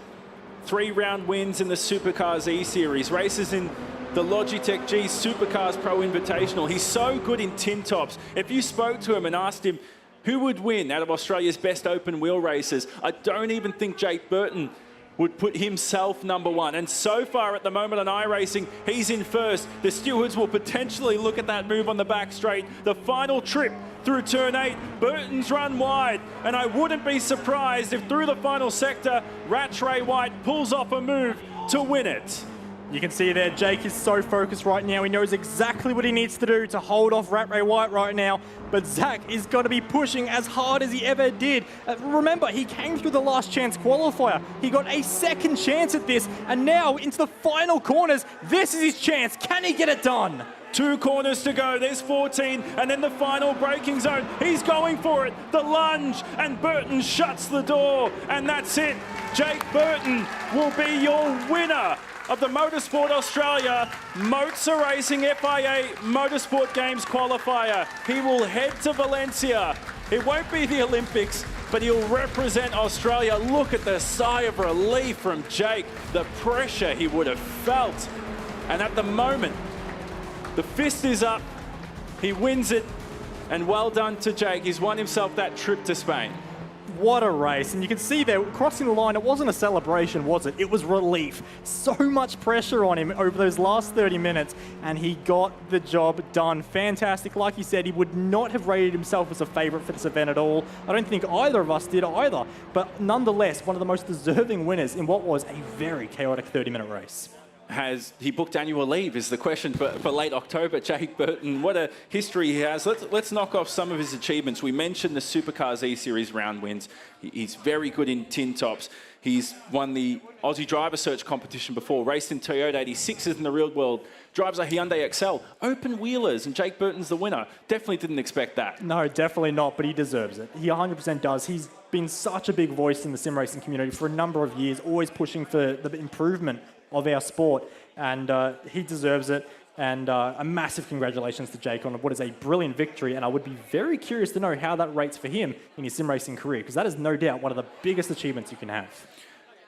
3-round wins in the Supercars E-Series, races in the Logitech G Supercars Pro Invitational. He's so good in tin tops. If you spoke to him and asked him who would win out of Australia's best open wheel races, I don't even think Jake Burton would put himself number 1. And so far at the moment on iRacing, he's in first. The stewards will potentially look at that move on the back straight. The final trip through turn 8, Burton's run wide, and I wouldn't be surprised if through the final sector, Rat-Ray White pulls off a move to win it. You can see there, Jake is so focused right now. He knows exactly what he needs to do to hold off Rat-Ray White right now. But Zach is going to be pushing as hard as he ever did. Remember, he came through the last chance qualifier. He got a second chance at this. And now into the final corners, this is his chance. Can he get it done? 2 corners to go, there's 14, and then the final braking zone. He's going for it, the lunge, and Burton shuts the door, and that's it. Jake Burton will be your winner of the Motorsport Australia MOZA Racing FIA Motorsport Games Qualifier. He will head to Valencia. It won't be the Olympics, but he'll represent Australia. Look at the sigh of relief from Jake, the pressure he would have felt. And at the moment, the fist is up, he wins it, and well done to Jake. He's won himself that trip to Spain. what a race. And you can see there, crossing the line, it wasn't a celebration, was it? It was relief. So much pressure on him over those last 30 minutes, and he got the job done. Fantastic. Like you said, he would not have rated himself as a favourite for this event at all. I don't think either of us did either. But nonetheless, one of the most deserving winners in what was a very chaotic 30-minute race. Has he booked annual leave is the question for late October. Jake Burton, what a history he has. Let's knock off some of his achievements. We mentioned the Supercars E-Series round wins. He's very good in tin tops. He's won the Aussie Driver Search competition before, raced in Toyota 86s in the real world, drives a Hyundai Excel, open wheelers, and Jake Burton's the winner. Definitely didn't expect that. No, definitely not, but he deserves it. He 100% does. He's been such a big voice in the sim racing community for a number of years, always pushing for the improvement of our sport, and he deserves it. And a massive congratulations to Jake on what is a brilliant victory, and I would be very curious to know how that rates for him in his sim racing career, because that is no doubt one of the biggest achievements you can have.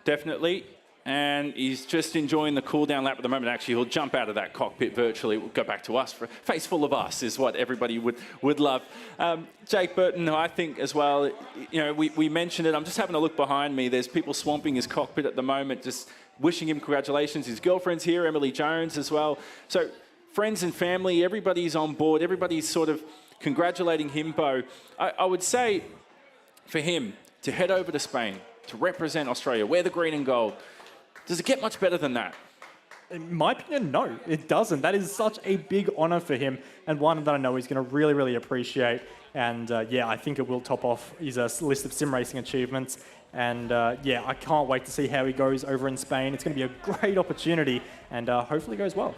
Definitely, and he's just enjoying the cool-down lap at the moment. Actually, he'll jump out of that cockpit virtually. We'll go back to us. For a face full of us is what everybody would love. Jake Burton, I think as well, you know, we mentioned it. I'm just having a look behind me. There's people swamping his cockpit at the moment, just wishing him congratulations. His girlfriend's here, Emily Jones as well. So friends and family, everybody's on board. Everybody's sort of congratulating him, Bo. I would say for him to head over to Spain, to represent Australia, wear the green and gold, does it get much better than that? In my opinion, no, it doesn't. That is such a big honour for him, and one that I know he's going to really, really appreciate. And yeah, I think it will top off his list of sim racing achievements. And yeah, I can't wait to see how he goes over in Spain. It's going to be a great opportunity, and hopefully it goes well.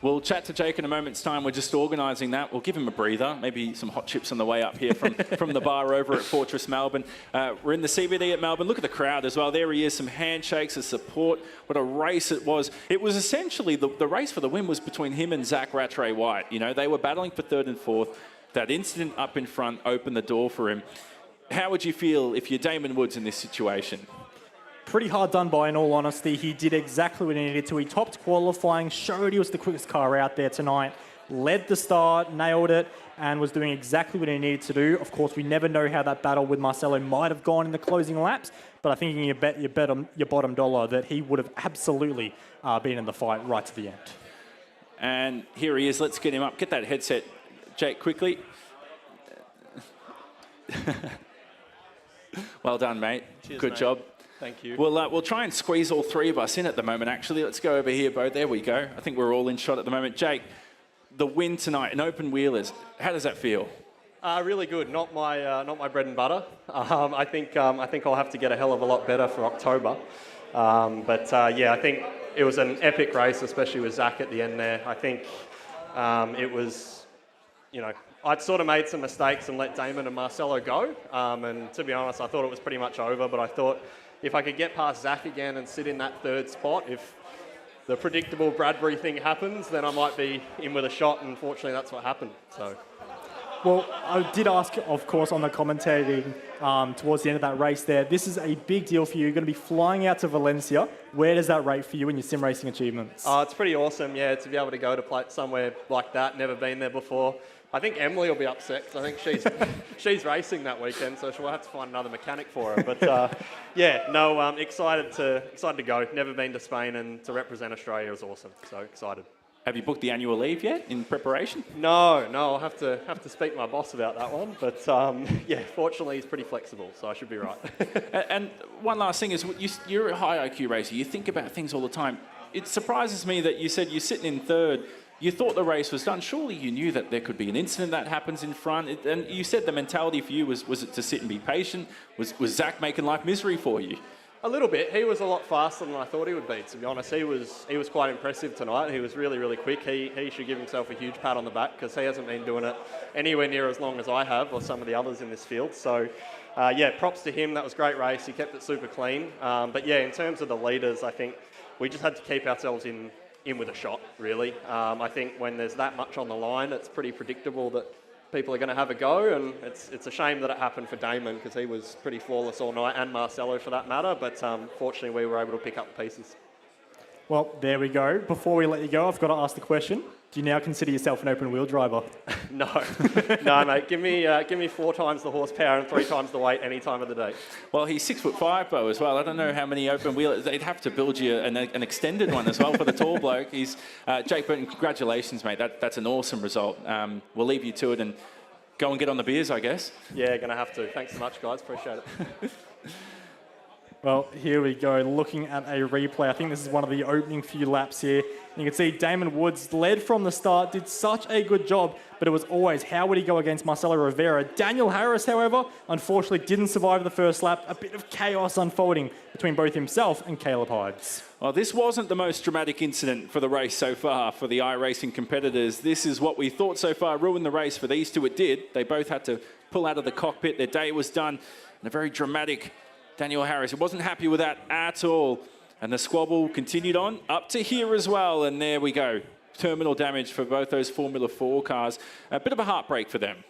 We'll chat to Jake in a moment's time. We're just organising that. We'll give him a breather, maybe some hot chips on the way up here from the bar over at Fortress Melbourne. We're in the CBD at Melbourne. Look at the crowd as well. There he is, some handshakes, the support. What a race it was. It was essentially, the race for the win was between him and Zach Rattray-White. You know, they were battling for third and fourth. That incident up in front opened the door for him. How would you feel if you're Damon Woods in this situation? Pretty hard done by, in all honesty. He did exactly what he needed to. He topped qualifying, showed he was the quickest car out there tonight, led the start, nailed it, and was doing exactly what he needed to do. Of course, we never know how that battle with Marcelo might have gone in the closing laps, but I think you bet on your bottom dollar that he would have absolutely been in the fight right to the end. And here he is. Let's get him up. Get that headset, Jake, quickly. Well done, mate. Cheers, Good mate. job. Thank you. We'll try and squeeze all three of us in at the moment, actually. Let's go over here, Bo. There we go. I think we're all in shot at the moment. Jake, the win tonight in open wheelers, how does that feel? Really good. Not my bread and butter. I think I'll have to get a hell of a lot better for October. Yeah, I think it was an epic race, especially with Zach at the end there. I think it was, you know, I'd sort of made some mistakes and let Damon and Marcelo go. And to be honest, I thought it was pretty much over, but I thought if I could get past Zach again and sit in that third spot, if the predictable Bradbury thing happens, then I might be in with a shot, and unfortunately that's what happened. So. Well, I did ask, of course, on the commentating towards the end of that race there, this is a big deal for you. You're going to be flying out to Valencia. Where does that rate for you in your sim racing achievements? It's pretty awesome, yeah, to be able to go to play somewhere like that, never been there before. I think Emily will be upset because I think she's racing that weekend, so she'll have to find another mechanic for her. But yeah, no, excited to go. Never been to Spain, and to represent Australia is awesome. So excited. Have you booked the annual leave yet in preparation? No, I'll have to speak to my boss about that one. But yeah, fortunately he's pretty flexible, so I should be right. And one last thing is, you're a high IQ racer. You think about things all the time. It surprises me that you said you're sitting in third. You thought the race was done. Surely you knew that there could be an incident that happens in front. And you said the mentality for you was it to sit and be patient? Was Zach making life misery for you? A little bit. He was a lot faster than I thought he would be, to be honest. He was quite impressive tonight. He was really, really quick. He should give himself a huge pat on the back because he hasn't been doing it anywhere near as long as I have or some of the others in this field. So, yeah, props to him. That was a great race. He kept it super clean. But, yeah, in terms of the leaders, I think we just had to keep ourselves in with a shot, really. I think when there's that much on the line, it's pretty predictable that people are going to have a go, and it's a shame that it happened for Damon because he was pretty flawless all night, and Marcelo for that matter, but fortunately we were able to pick up the pieces. Well, there we go. Before we let you go, I've got to ask the question. Do you now consider yourself an open wheel driver? No, no, mate. Give me 4 times the horsepower and 3 times the weight any time of the day. Well, he's 6'5", Bo, as well. I don't know how many open wheel. They'd have to build you an extended one as well for the tall bloke. He's Jake Burton. Congratulations, mate. That's an awesome result. We'll leave you to it and go and get on the beers, I guess. Yeah, gonna have to. Thanks so much, guys. Appreciate it. Well, here we go, looking at a replay. I think this is one of the opening few laps here. You can see Damon Woods led from the start, did such a good job, but it was always, how would he go against Marcelo Rivera? Daniel Harris, however, unfortunately didn't survive the first lap. A bit of chaos unfolding between both himself and Caleb Hides. Well, this wasn't the most dramatic incident for the race so far for the iRacing competitors. This is what we thought so far ruined the race for these two. It did. They both had to pull out of the cockpit. Their day was done. And a very dramatic Daniel Harris, he wasn't happy with that at all. And the squabble continued on up to here as well. And there we go. Terminal damage for both those Formula 4 cars. A bit of a heartbreak for them.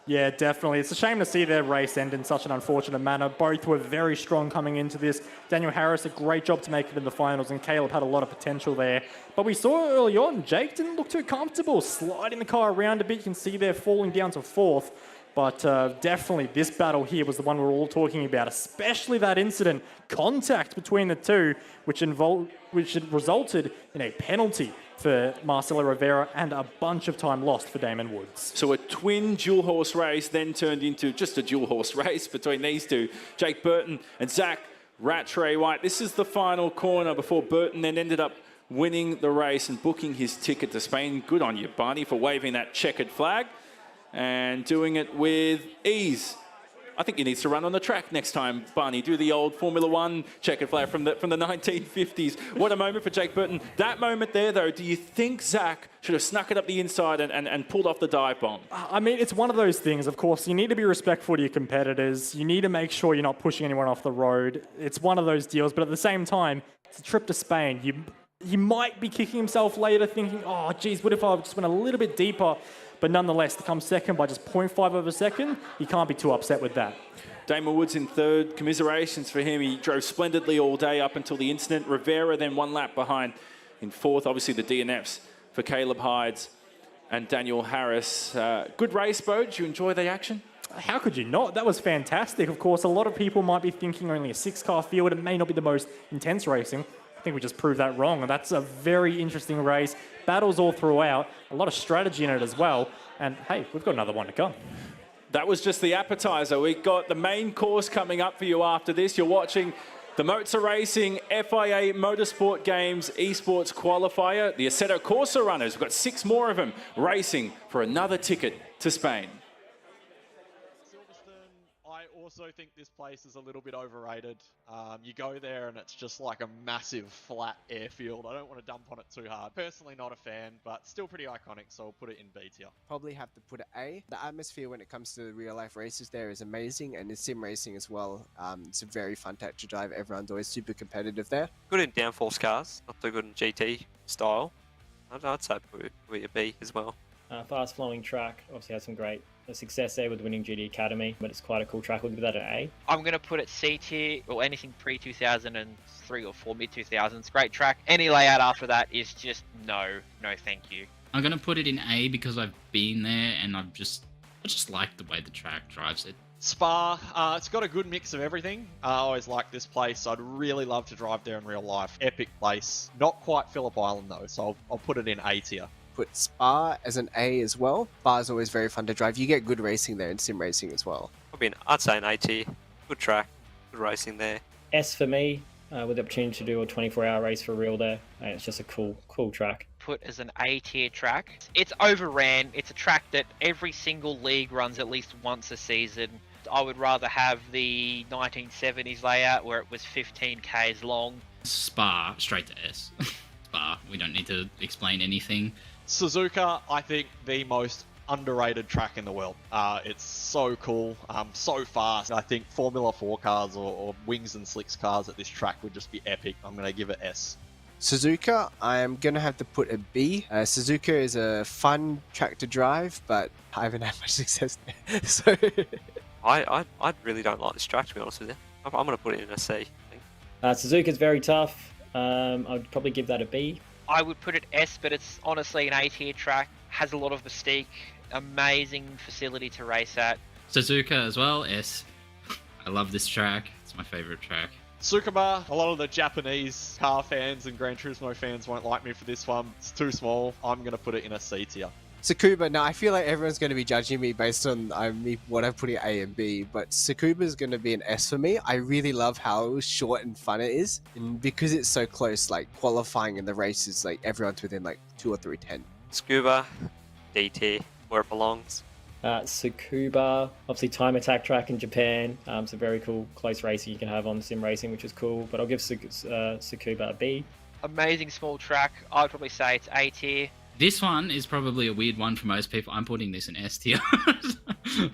Yeah, definitely. It's a shame to see their race end in such an unfortunate manner. Both were very strong coming into this. Daniel Harris, a great job to make it in the finals, and Caleb had a lot of potential there. But we saw early on, Jake didn't look too comfortable, sliding the car around a bit. You can see they're falling down to 4th. But definitely this battle here was the one we're all talking about, especially that incident, contact between the two, which resulted in a penalty for Marcelo Rivera and a bunch of time lost for Damon Woods. So a twin dual horse race then turned into just a dual horse race between these two, Jake Burton and Zach Rattray White. This is the final corner before Burton then ended up winning the race and booking his ticket to Spain. Good on you, Barney, for waving that checkered flag and doing it with ease. I think he needs to run on the track next time, Barney. Do the old Formula 1 checkered flag from the 1950s. What a moment for Jake Burton. That moment there, though, do you think Zach should have snuck it up the inside and pulled off the dive bomb? I mean, it's one of those things, of course. You need to be respectful to your competitors. You need to make sure you're not pushing anyone off the road. It's one of those deals, but at the same time, it's a trip to Spain. He might be kicking himself later thinking, oh, geez, what if I just went a little bit deeper? But nonetheless, to come second by just 0.5 of a second, you can't be too upset with that. Damon Woods in third. Commiserations for him. He drove splendidly all day up until the incident. Rivera then one lap behind in fourth. Obviously, the DNFs for Caleb Hides and Daniel Harris. Good race, Bo. Did you enjoy the action? How could you not? That was fantastic. Of course, a lot of people might be thinking only a 6-car field. It may not be the most intense racing. I think we just proved that wrong. And that's a very interesting race. Battles all throughout. A lot of strategy in it as well. And hey, we've got another one to come. That was just the appetizer. We've got the main course coming up for you after this. You're watching the MOZA Racing FIA Motorsport Games Esports Qualifier. The Assetto Corsa runners. We've got 6 more of them racing for another ticket to Spain. I also think this place is a little bit overrated. You go there and it's just like a massive flat airfield. I don't want to dump on it too hard. Personally not a fan, but still pretty iconic, so I'll put it in B tier. Probably have to put it A. The atmosphere when it comes to real life races there is amazing, and in sim racing as well. It's a very fun track to drive. Everyone's always super competitive there. Good in downforce cars, not so good in GT style. I'd say put it a B as well. Fast flowing track, obviously had some great success there with winning GT Academy, but it's quite a cool track. We'll give that an A. I'm going to put it C tier, or anything pre-2003 or 4 mid-2000s. Great track. Any layout after that is just no thank you. I'm going to put it in A because I've been there and I just like the way the track drives it. Spa, it's got a good mix of everything. I always like this place. I'd really love to drive there in real life. Epic place. Not quite Phillip Island though, so I'll put it in A tier. Put Spa as an A as well. Spa is always very fun to drive. You get good racing there in sim racing as well. I'd say an A tier. Good track, good racing there. S for me, with the opportunity to do a 24-hour race for real there. And it's just a cool track. Put as an A tier track. It's overran. It's a track that every single league runs at least once a season. I would rather have the 1970s layout where it was 15 Ks long. Spa, straight to S. Spa, we don't need to explain anything. Suzuka, I think the most underrated track in the world. It's so cool, so fast. I think Formula 4 cars or wings and slicks cars at this track would just be epic. I'm going to give it S. Suzuka, I am going to have to put a B. Suzuka is a fun track to drive, but I haven't had much success there. So I really don't like this track, to be honest with you. I'm going to put it in a C, I think. Suzuka's very tough. I would probably give that a B. I would put it S, but it's honestly an A tier track. has a lot of mystique, amazing facility to race at. Suzuka as well, S. I love this track. It's my favorite track. Tsukuba, a lot of the Japanese car fans and Gran Turismo fans won't like me for this one. It's too small. I'm going to put it in a C tier. Tsukuba, now I feel like everyone's going to be judging me based on what I'm putting A and B, but Tsukuba is going to be an S for me. I really love how short and fun it is, and because it's so close, like qualifying in the races, like everyone's within like 2 or 3 10. Scuba, D tier, where it belongs. Tsukuba, obviously time attack track in Japan. It's a very cool close racing you can have on sim racing, which is cool. But I'll give Tsukuba a B. Amazing small track. I'd probably say it's A tier. This one is probably a weird one for most people. I'm putting this in S tier. I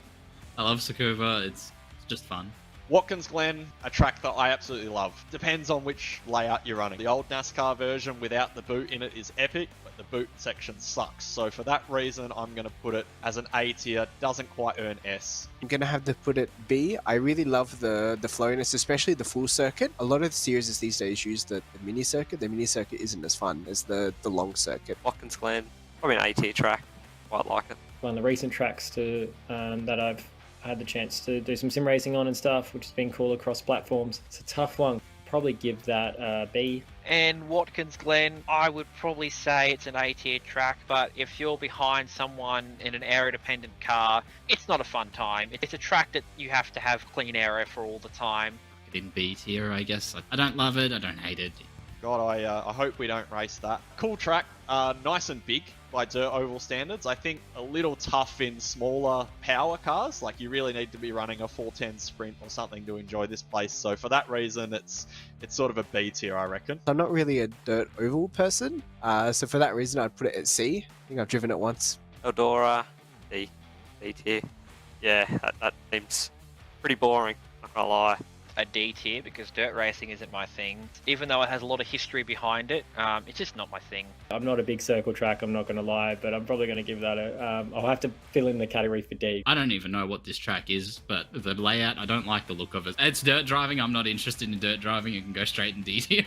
love Tsukuba. It's just fun. Watkins Glen, a track that I absolutely love. Depends on which layout you're running. The old NASCAR version without the boot in it is epic, but the boot section sucks. So for that reason, I'm going to put it as an A tier. Doesn't quite earn S. I'm going to have to put it B. I really love the flowiness, especially the full circuit. A lot of the series these days use the mini circuit. The mini circuit isn't as fun as the long circuit. Watkins Glen, probably an A tier track. Quite like it. One of the recent tracks that I've had the chance to do some sim racing on and stuff, which has been cool across platforms. It's a tough one. Probably give that a B. And Watkins Glen, I would probably say it's an A tier track, but if you're behind someone in an aero-dependent car, it's not a fun time. It's a track that you have to have clean aero for all the time. In B tier, I guess. I don't love it. I don't hate it. God, I hope we don't race that. Cool track, nice and big by dirt oval standards. I think a little tough in smaller power cars. Like you really need to be running a 410 sprint or something to enjoy this place. So for that reason, it's sort of a B tier, I reckon. I'm not really a dirt oval person, so for that reason, I'd put it at C. I think I've driven it once. Eldora, D tier. Yeah, that seems pretty boring, not gonna lie. A D tier because dirt racing isn't my thing. Even though it has a lot of history behind it, it's just not my thing. I'm not a big circle track, I'm not going to lie, but I'm probably going to give that a... I'll have to fill in the category for D. I don't even know what this track is, but the layout, I don't like the look of it. It's dirt driving. I'm not interested in dirt driving. You can go straight in D tier.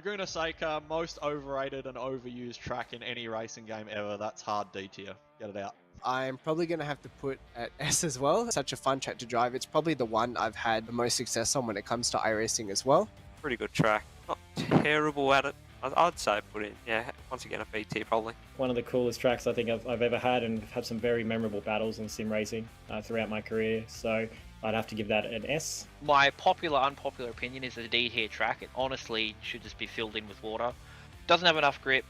Laguna Seca, most overrated and overused track in any racing game ever. That's hard D tier. Get it out. I'm probably going to have to put at S as well. Such a fun track to drive. It's probably the one I've had the most success on when it comes to iRacing as well. Pretty good track. Not terrible at it. I'd say put it, yeah, once again a B tier probably. One of the coolest tracks I think I've ever had, and have had some very memorable battles in sim racing throughout my career. So I'd have to give that an S. My unpopular opinion is a D tier track. It honestly should just be filled in with water. Doesn't have enough grip.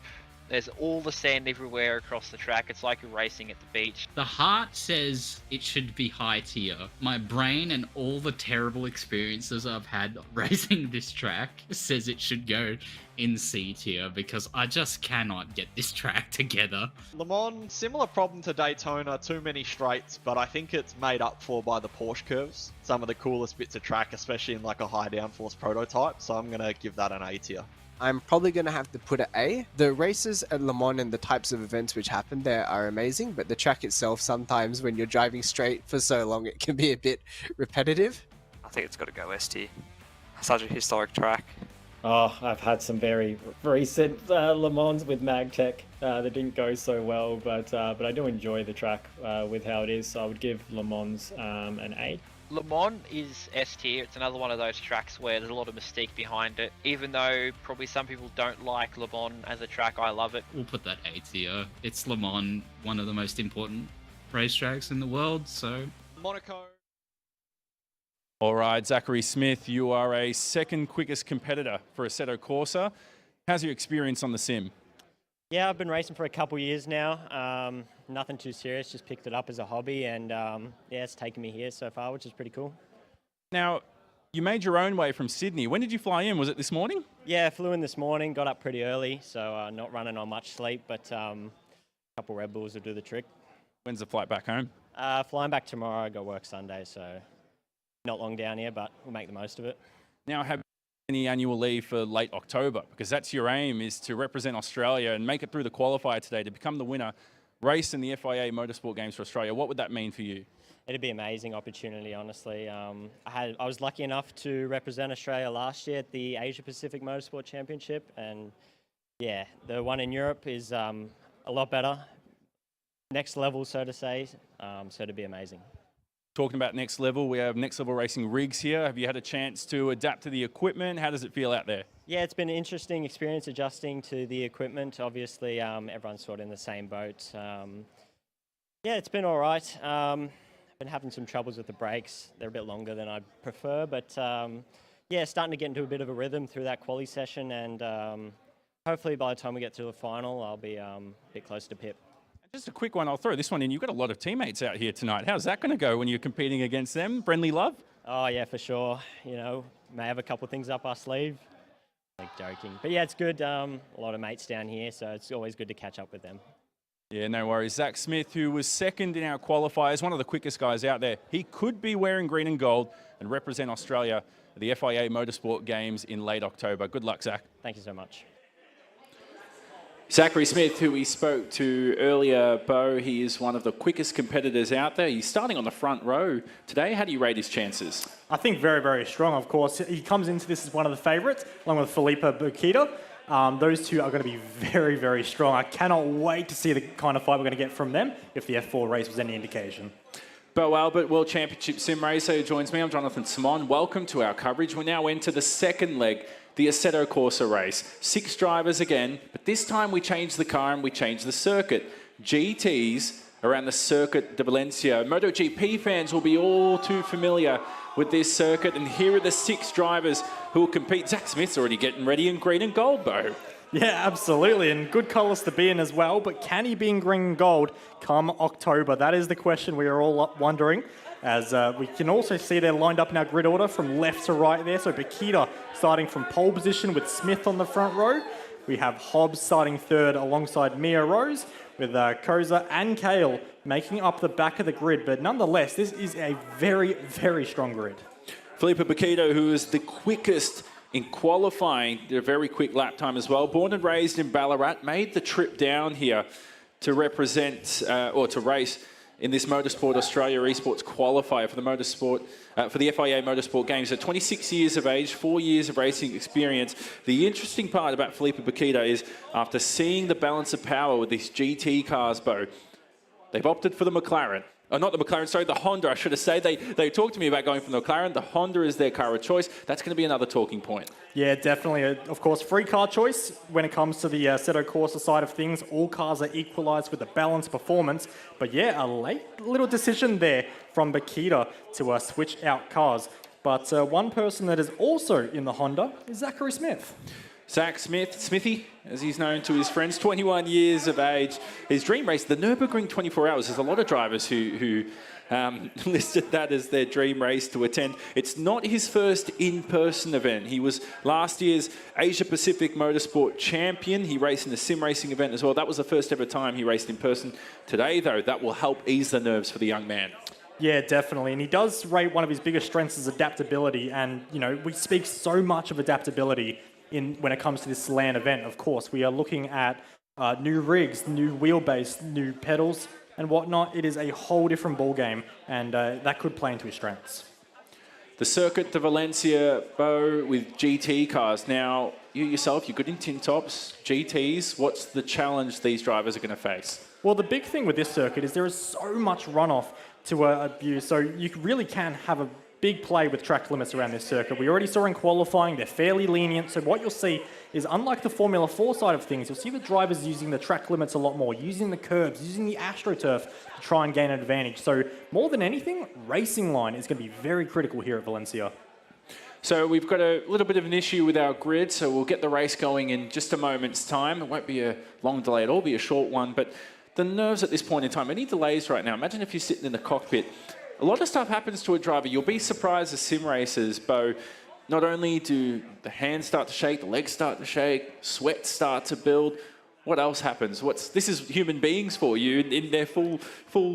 There's all the sand everywhere across the track. It's like you're racing at the beach. The heart says it should be high tier. My brain and all the terrible experiences I've had racing this track says it should go in C tier because I just cannot get this track together. Le Mans, similar problem to Daytona, too many straights, but I think it's made up for by the Porsche curves. Some of the coolest bits of track, especially in like a high downforce prototype, so I'm going to give that an A tier. I'm probably going to have to put it A. The races at Le Mans and the types of events which happen there are amazing, but the track itself, sometimes when you're driving straight for so long, it can be a bit repetitive. I think it's got to go S tier. Such a historic track. Oh, I've had some very recent Le Mans with MagTech that didn't go so well, but I do enjoy the track with how it is, so I would give Le Mans an A. Le Mans is S tier. It's another one of those tracks where there's a lot of mystique behind it. Even though probably some people don't like Le Mans as a track, I love it. We'll put that A tier. It's Le Mans, one of the most important racetracks in the world, so... Monaco. All right, Zachary Smith, you are a second quickest competitor for Assetto Corsa. How's your experience on the sim? Yeah, I've been racing for a couple years now. Nothing too serious, just picked it up as a hobby, and yeah, it's taken me here so far, which is pretty cool. Now, you made your own way from Sydney. When did you fly in? Was it this morning? Yeah, flew in this morning, got up pretty early, so not running on much sleep, but a couple Red Bulls will do the trick. When's the flight back home? Flying back tomorrow, I got work Sunday, so not long down here, but we'll make the most of it. Now, have any annual leave for late October? Because that's your aim, is to represent Australia and make it through the qualifier today to become the winner, race in the FIA Motorsport Games for Australia. What would that mean for you? It'd be an amazing opportunity, honestly. I was lucky enough to represent Australia last year at the Asia Pacific Motorsport Championship, and yeah, the one in Europe is a lot better, next level, so to say. So it'd be amazing. Talking about next level, we have Next Level Racing rigs here. Have you had a chance to adapt to the equipment? How does it feel out there? Yeah, it's been an interesting experience adjusting to the equipment. Obviously, everyone's sort of in the same boat. Yeah, it's been all right. I've been having some troubles with the brakes. They're a bit longer than I'd prefer, but yeah, starting to get into a bit of a rhythm through that quali session, and hopefully by the time we get to the final, I'll be a bit closer to Pip. Just a quick one, I'll throw this one in. You've got a lot of teammates out here tonight. How's that going to go when you're competing against them? Friendly love? Oh, yeah, for sure. You know, may have a couple of things up our sleeve. Like joking. But yeah, it's good. A lot of mates down here, so it's always good to catch up with them. Yeah, no worries. Zach Smith, who was second in our qualifiers, one of the quickest guys out there. He could be wearing green and gold and represent Australia at the FIA Motorsport Games in late October. Good luck, Zach. Thank you so much. Zachary Smith, who we spoke to earlier, Bo, he is one of the quickest competitors out there. He's starting on the front row today. How do you rate his chances? I think very, very strong, of course. He comes into this as one of the favourites, along with Felipe Bukita. Those two are going to be very, very strong. I cannot wait to see the kind of fight we're going to get from them, if the F4 race was any indication. Bo Albert, World Championship Sim Racer, joins me. I'm Jonathan Simon. Welcome to our coverage. We now enter the second leg, the Assetto Corsa race. 6 drivers again, but this time we change the car and we change the circuit. GTs around the Circuit de Valencia. MotoGP fans will be all too familiar with this circuit, and here are the 6 drivers who will compete. Zach Smith's already getting ready in green and gold, Bo. Yeah, absolutely, and good colours to be in as well, but can he be in green and gold come October? That is the question we are all wondering, as we can also see they're lined up in our grid order from left to right there. So Bukita starting from pole position with Smith on the front row. We have Hobbs starting third alongside Mia Rose, with Koza and Kale making up the back of the grid. But nonetheless, this is a very, very strong grid. Felipe Bukita, who is the quickest in qualifying, did a very quick lap time as well. Born and raised in Ballarat, made the trip down here to represent or to race in this Motorsport Australia Esports qualifier for the FIA Motorsport Games. At 26 years of age, 4 years of racing experience. The interesting part about Felipe Bakita is after seeing the balance of power with these GT cars, Bo, they've opted for the McLaren. Oh, not the McLaren, sorry, the Honda, I should have said. They talked to me about going from the McLaren. The Honda is their car of choice. That's going to be another talking point. Yeah, definitely. Of course, free car choice when it comes to the Assetto Corsa side of things. All cars are equalised with a balanced performance. But yeah, a late little decision there from Bakita to switch out cars. But one person that is also in the Honda is Zachary Smith. Zach Smith, Smithy, as he's known to his friends, 21 years of age. His dream race, the Nürburgring 24 Hours. There's a lot of drivers who listed that as their dream race to attend. It's not his first in-person event. He was last year's Asia Pacific Motorsport Champion. He raced in the sim racing event as well. That was the first ever time he raced in person. Today, though, that will help ease the nerves for the young man. Yeah, definitely. And he does rate one of his biggest strengths is adaptability. And, you know, we speak so much of adaptability when it comes to this LAN event. Of course, we are looking at new rigs, new wheelbase, new pedals and whatnot. It is a whole different ball game, and that could play into his strengths. The Circuit de Valencia, Bo, with GT cars. Now, you yourself, you're good in tin tops, GTs. What's the challenge these drivers are going to face? Well, the big thing with this circuit is there is so much runoff to abuse, so you really can have a big play with track limits around this circuit. We already saw in qualifying, they're fairly lenient. So what you'll see is, unlike the Formula 4 side of things, you'll see the drivers using the track limits a lot more, using the curbs, using the AstroTurf to try and gain an advantage. So more than anything, racing line is going to be very critical here at Valencia. So we've got a little bit of an issue with our grid, so we'll get the race going in just a moment's time. It won't be a long delay at all, it'll be a short one, but the nerves at this point in time, any delays right now, imagine if you're sitting in the cockpit. A lot of stuff happens to a driver. You'll be surprised as sim racers, Bo. Not only do the hands start to shake, the legs start to shake, sweat start to build. What else happens? This is human beings for you in their full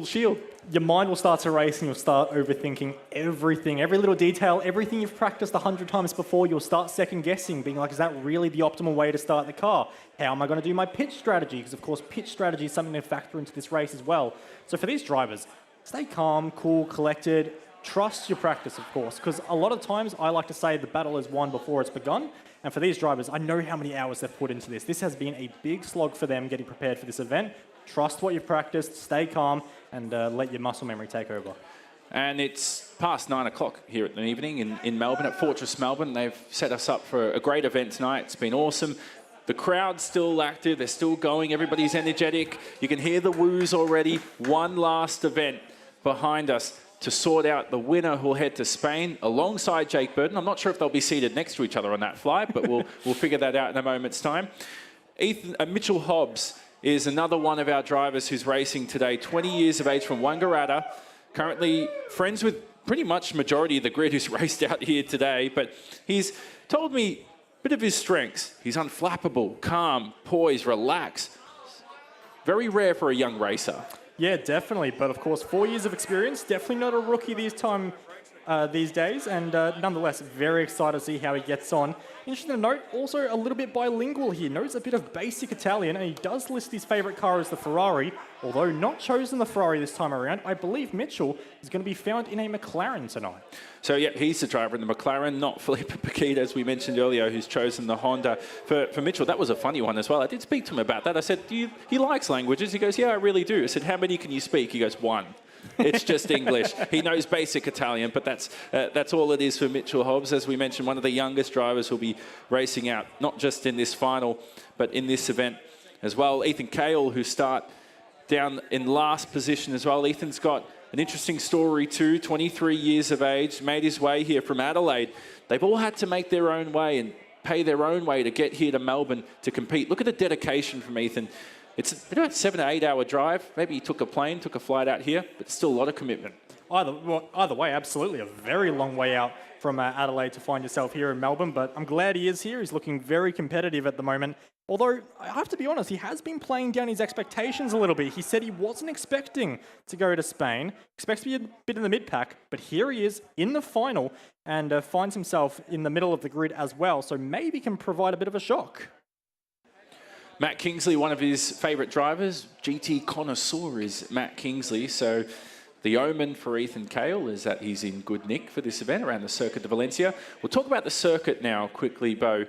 shield. Your mind will start to race and you'll start overthinking everything, every little detail, everything you've practiced 100 times before. You'll start second guessing, being like, is that really the optimal way to start the car? How am I going to do my pitch strategy? Because of course, pitch strategy is something to factor into this race as well. So for these drivers, stay calm, cool, collected. Trust your practice, of course, because a lot of times I like to say the battle is won before it's begun. And for these drivers, I know how many hours they've put into this. This has been a big slog for them getting prepared for this event. Trust what you've practiced, stay calm, and let your muscle memory take over. And it's past 9 o'clock here at the evening in Melbourne, at Fortress Melbourne. They've set us up for a great event tonight. It's been awesome. The crowd's still active, they're still going, everybody's energetic. You can hear the woos already. One last event behind us to sort out the winner who'll head to Spain alongside Jake Burton. I'm not sure if they'll be seated next to each other on that flight, but we'll figure that out in a moment's time. Mitchell Hobbs is another one of our drivers who's racing today, 20 years of age from Wangaratta, currently friends with pretty much majority of the grid who's raced out here today, but he's told me a bit of his strengths. He's unflappable, calm, poised, relaxed. Very rare for a young racer. Yeah, definitely. But of course, 4 years of experience, definitely not a rookie these days. And nonetheless, very excited to see how he gets on. Interesting to note, also a little bit bilingual here. Knows a bit of basic Italian, and he does list his favourite car as the Ferrari. Although not chosen the Ferrari this time around, I believe Mitchell is going to be found in a McLaren tonight. So yeah, he's the driver in the McLaren, not Felipe Bakita, as we mentioned earlier, who's chosen the Honda. For Mitchell, that was a funny one as well. I did speak to him about that. I said, he likes languages. He goes, yeah, I really do. I said, how many can you speak? He goes, 1. It's just English. He knows basic Italian, but that's all it is for Mitchell Hobbs. As we mentioned, one of the youngest drivers who'll be racing out, not just in this final, but in this event as well. Ethan Cale, who start down in last position as well. Ethan's got an interesting story too, 23 years of age, made his way here from Adelaide. They've all had to make their own way and pay their own way to get here to Melbourne to compete. Look at the dedication from Ethan. It's about a 7 to 8 hour drive. Maybe he took a plane, took a flight out here, but still a lot of commitment. Either way, absolutely. A very long way out from Adelaide to find yourself here in Melbourne, but I'm glad he is here. He's looking very competitive at the moment. Although, I have to be honest, he has been playing down his expectations a little bit. He said he wasn't expecting to go to Spain, expects to be a bit in the mid-pack, but here he is in the final and finds himself in the middle of the grid as well, so maybe can provide a bit of a shock. Matt Kingsley, one of his favourite drivers, GT connoisseur is Matt Kingsley. So the omen for Ethan Cale is that he's in good nick for this event around the Circuit de Valencia. We'll talk about the circuit now quickly, Bo.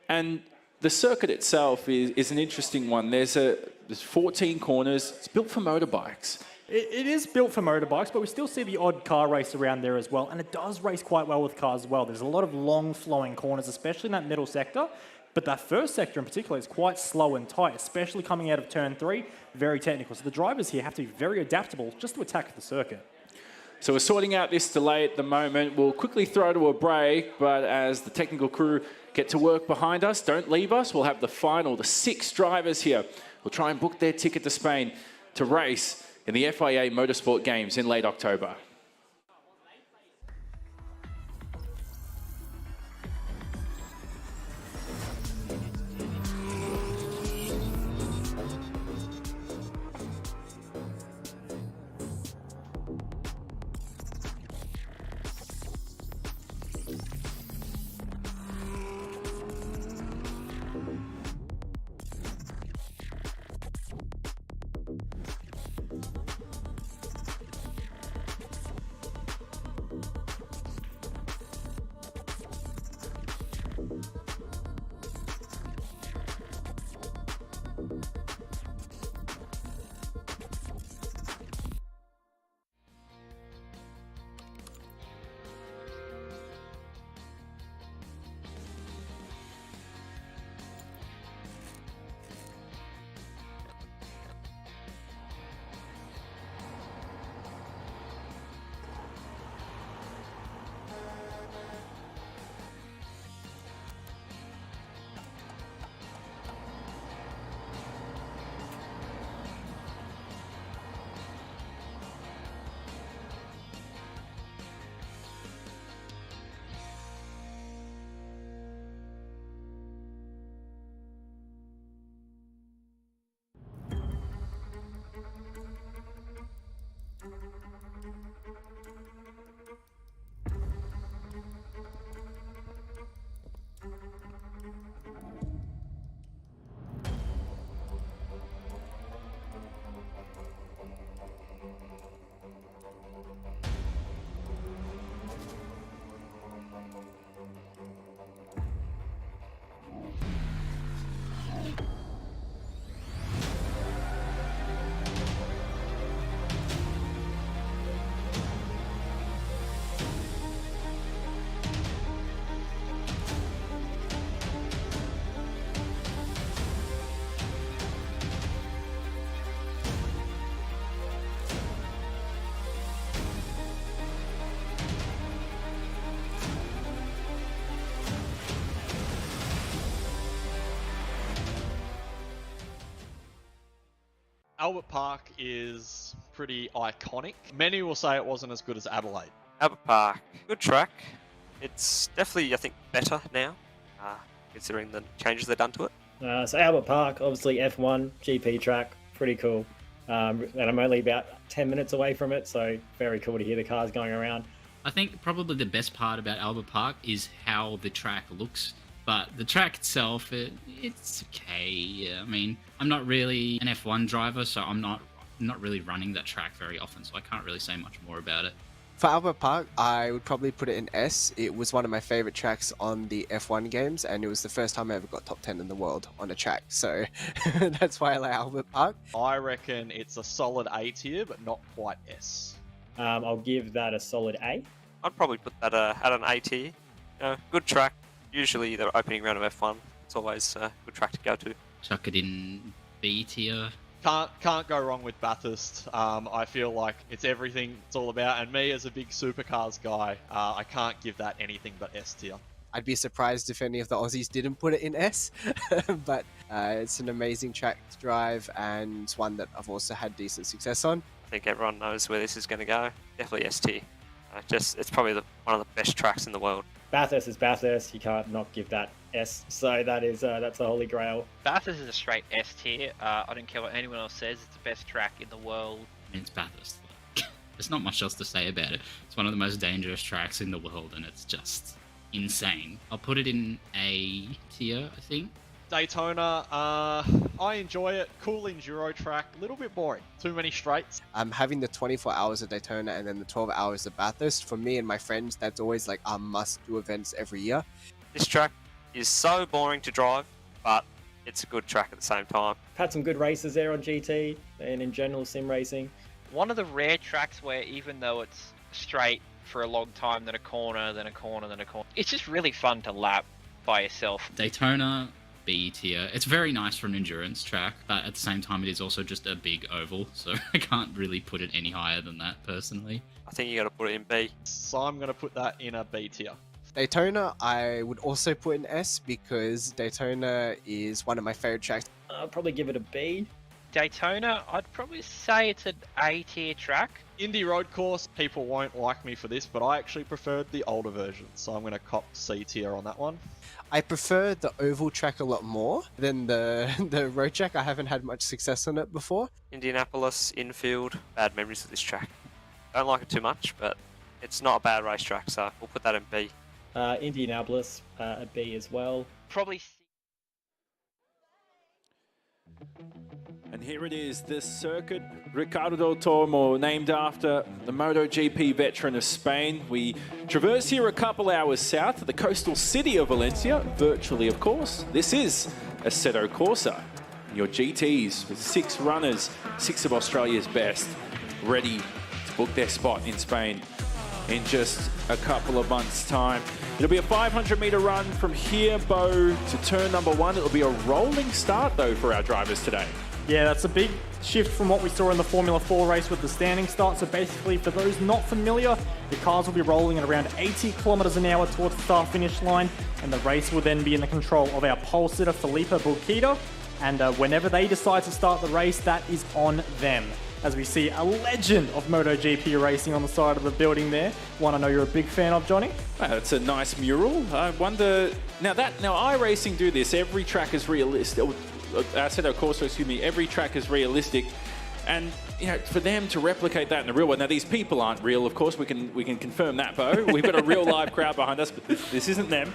And the circuit itself is an interesting one. There's 14 corners. It's built for motorbikes. It is built for motorbikes, but we still see the odd car race around there as well, and it does race quite well with cars as well. There's a lot of long flowing corners, especially in that middle sector, but that first sector in particular is quite slow and tight, especially coming out of turn 3, very technical. So the drivers here have to be very adaptable just to attack the circuit. So we're sorting out this delay at the moment. We'll quickly throw to a break, but as the technical crew get to work behind us, don't leave us. We'll have the final, the 6 drivers here will try and book their ticket to Spain to race in the FIA Motorsport Games in late October. Albert Park is pretty iconic. Many will say it wasn't as good as Adelaide. Albert Park, good track. It's definitely, I think, better now, considering the changes they've done to it. So Albert Park, obviously F1 GP track, pretty cool. And I'm only about 10 minutes away from it, so very cool to hear the cars going around. I think probably the best part about Albert Park is how the track looks. But the track itself, it's okay. Yeah, I mean, I'm not really an F1 driver, so I'm not really running that track very often, so I can't really say much more about it. For Albert Park, I would probably put it in S. It was one of my favorite tracks on the F1 games, and it was the first time I ever got top 10 in the world on a track. So that's why I like Albert Park. I reckon it's a solid A tier, but not quite S. I'll give that a solid A. I'd probably put that at an A tier. Good track. Usually the opening round of F1, it's always a good track to go to. Chuck it in B tier. Can't go wrong with Bathurst. I feel like it's everything it's all about, and me as a big supercars guy, I can't give that anything but S tier. I'd be surprised if any of the Aussies didn't put it in S, but it's an amazing track to drive and one that I've also had decent success on. I think everyone knows where this is going to go. Definitely S tier. It's probably one of the best tracks in the world. Bathurst is Bathurst. You can't not give that S. So that's a holy grail. Bathurst is a straight S tier. I don't care what anyone else says. It's the best track in the world. It's Bathurst. There's not much else to say about it. It's one of the most dangerous tracks in the world, and it's just insane. I'll put it in A tier, I think. Daytona, I enjoy it. Cool enduro track, a little bit boring. Too many straights. Having the 24 hours of Daytona and then the 12 hours of Bathurst, for me and my friends, that's always like our must-do events every year. This track is so boring to drive, but it's a good track at the same time. Had some good races there on GT and in general sim racing. One of the rare tracks where even though it's straight for a long time, then a corner, then a corner, then a corner, it's just really fun to lap by yourself. Daytona, B tier. It's very nice for an endurance track, but at the same time it is also just a big oval, so I can't really put it any higher than that personally. I think you got to put it in B. So I'm going to put that in a B tier. Daytona, I would also put in S because Daytona is one of my favorite tracks. I'll probably give it a B. Daytona, I'd probably say it's an A tier track. Indy Road Course, people won't like me for this, but I actually preferred the older version, so I'm going to cop C tier on that one. I prefer the oval track a lot more than the road track. I haven't had much success on it before. Indianapolis, infield, bad memories of this track. Don't like it too much, but it's not a bad racetrack, so we'll put that in B. Indianapolis, a B as well. Probably C. And here it is, the circuit Ricardo del Tormo, named after the MotoGP veteran of Spain. We traverse here a couple hours south of the coastal city of Valencia, virtually of course. This is Assetto Corsa, your GTs with 6 runners, 6 of Australia's best, ready to book their spot in Spain in just a couple of months' time. It'll be a 500-meter run from here, Bo, to turn number 1. It'll be a rolling start, though, for our drivers today. Yeah, that's a big shift from what we saw in the Formula 4 race with the standing start. So basically, for those not familiar, the cars will be rolling at around 80 kilometers an hour towards the start-finish line, and the race will then be in the control of our pole sitter, Felipe Bulquita. And whenever they decide to start the race, that is on them. As we see a legend of MotoGP racing on the side of the building there. One I know you're a big fan of, Johnny. It's a nice mural. I wonder, now iRacing do this. Every track is realistic. Assetto Corsa, excuse me. Every track is realistic, and you know, for them to replicate that in the real world. Now these people aren't real, of course. We can confirm that, Bo. We've got a real live crowd behind us, but this isn't them.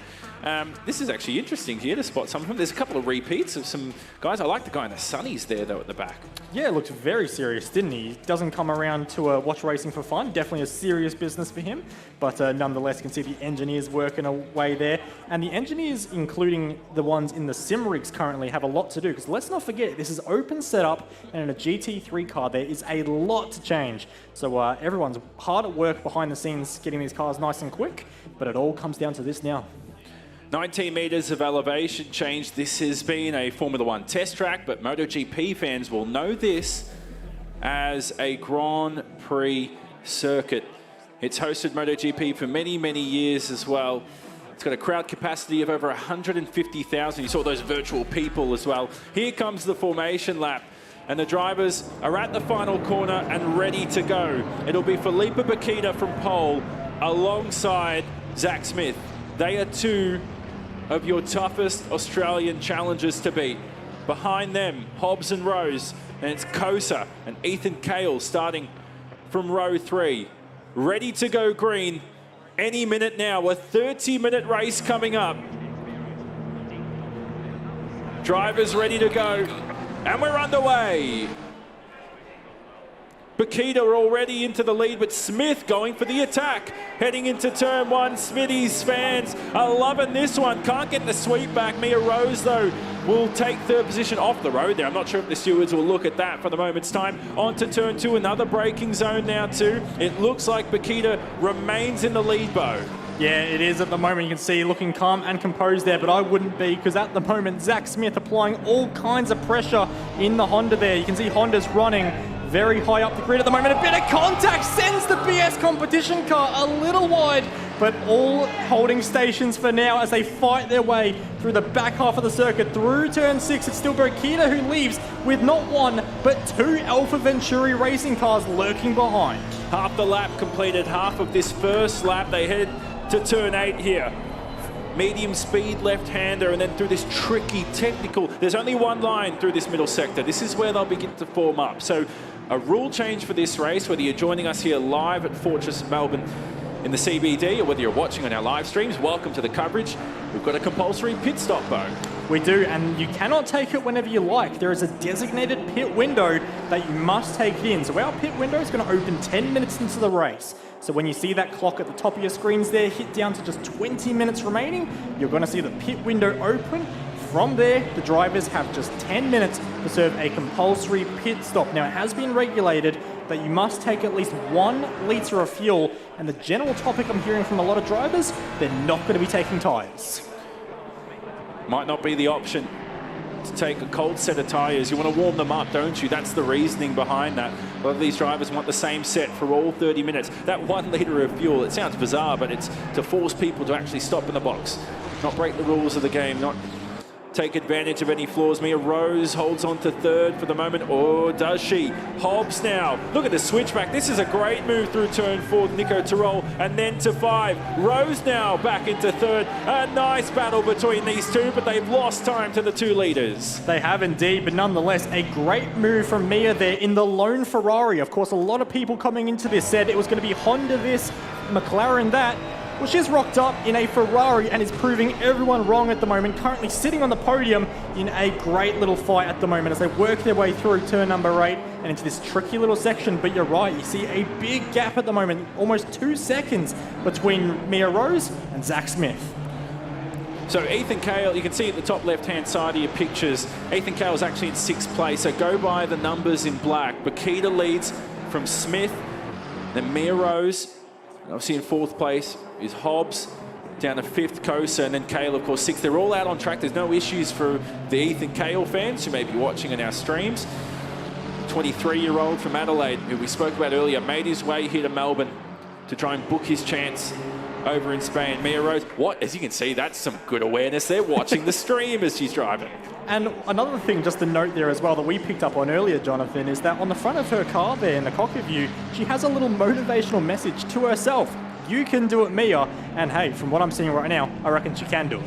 This is actually interesting here to spot some of them. There's a couple of repeats of some guys. I like the guy in the sunnies there, though, at the back. Yeah, looked very serious, didn't he? He doesn't come around to watch racing for fun. Definitely a serious business for him. But nonetheless, you can see the engineers working away there. And the engineers, including the ones in the sim rigs currently, have a lot to do. Because let's not forget, this is open setup, and in a GT3 car, there is a lot to change. So everyone's hard at work behind the scenes getting these cars nice and quick. But it all comes down to this now. 19 metres of elevation change. This has been a Formula 1 test track, but MotoGP fans will know this as a Grand Prix circuit. It's hosted MotoGP for many, many years as well. It's got a crowd capacity of over 150,000. You saw those virtual people as well. Here comes the formation lap, and the drivers are at the final corner and ready to go. It'll be Felipe Bulquita from pole alongside Zach Smith. They are 2 of your toughest Australian challengers to beat. Behind them, Hobbs and Rose, and it's Kosa and Ethan Cale starting from row 3. Ready to go green any minute now. A 30-minute race coming up. Drivers ready to go, and we're underway. Bulquita already into the lead, but Smith going for the attack. Heading into turn 1, Smitty's fans are loving this one. Can't get the sweep back. Mia Rose, though, will take 3rd position off the road there. I'm not sure if the stewards will look at that for the moment's time. On to turn 2, another braking zone now too. It looks like Bulquita remains in the lead, Bo. Yeah, it is at the moment. You can see looking calm and composed there, but I wouldn't be, because at the moment, Zach Smith applying all kinds of pressure in the Honda there. You can see Honda's running very high up the grid at the moment. A bit of contact sends the BS competition car a little wide, but all holding stations for now as they fight their way through the back half of the circuit. Through turn 6, it's still Bulquita who leaves with not 1, but 2 Alfa Venturi racing cars lurking behind. Half the lap completed, half of this first lap. They head to turn 8 here. Medium speed left-hander, and then through this tricky technical, there's only one line through this middle sector. This is where they'll begin to form up. So a rule change for this race, whether you're joining us here live at Fortress Melbourne in the CBD or whether you're watching on our live streams, welcome to the coverage. We've got a compulsory pit stop, Bo. We do, and you cannot take it whenever you like. There is a designated pit window that you must take in. So our pit window is going to open 10 minutes into the race. So when you see that clock at the top of your screens there hit down to just 20 minutes remaining, you're going to see the pit window open. From there, the drivers have just 10 minutes to serve a compulsory pit stop. Now, it has been regulated that you must take at least 1 litre of fuel, and the general topic I'm hearing from a lot of drivers, they're not going to be taking tyres. Might not be the option to take a cold set of tyres. You want to warm them up, don't you? That's the reasoning behind that. A lot of these drivers want the same set for all 30 minutes. That 1 litre of fuel, it sounds bizarre, but it's to force people to actually stop in the box, not break the rules of the game, not take advantage of any flaws. Mia Rose holds on to third for the moment, or does she? Hobbs now, look at the switchback. This is a great move through turn 4, Nico Tirol, and then to 5. Rose now back into third. A nice battle between these two, but they've lost time to the 2 leaders. They have indeed, but nonetheless, a great move from Mia there in the lone Ferrari. Of course, a lot of people coming into this said it was going to be Honda this, McLaren that. Well, she's rocked up in a Ferrari and is proving everyone wrong at the moment, currently sitting on the podium in a great little fight at the moment as they work their way through turn number 8 and into this tricky little section. But you're right, you see a big gap at the moment, almost 2 seconds between Mia Rose and Zach Smith. So Ethan Cale, you can see at the top left-hand side of your pictures, Ethan Cale is actually in 6th place, so go by the numbers in black. Bakita leads from Smith, then Mia Rose, obviously in 4th place is Hobbs, down to 5th Kosa, and then Cale, of course, 6th. They're all out on track. There's no issues for the Ethan Cale fans who may be watching in our streams. 23-year-old from Adelaide, who we spoke about earlier, made his way here to Melbourne to try and book his chance over in Spain. Mia Rose, as you can see, that's some good awareness there, watching the stream as she's driving. And another thing just to note there as well that we picked up on earlier, Jonathan, is that on the front of her car there in the cockpit view, she has a little motivational message to herself. You can do it, Mia. And hey, from what I'm seeing right now, I reckon she can do it.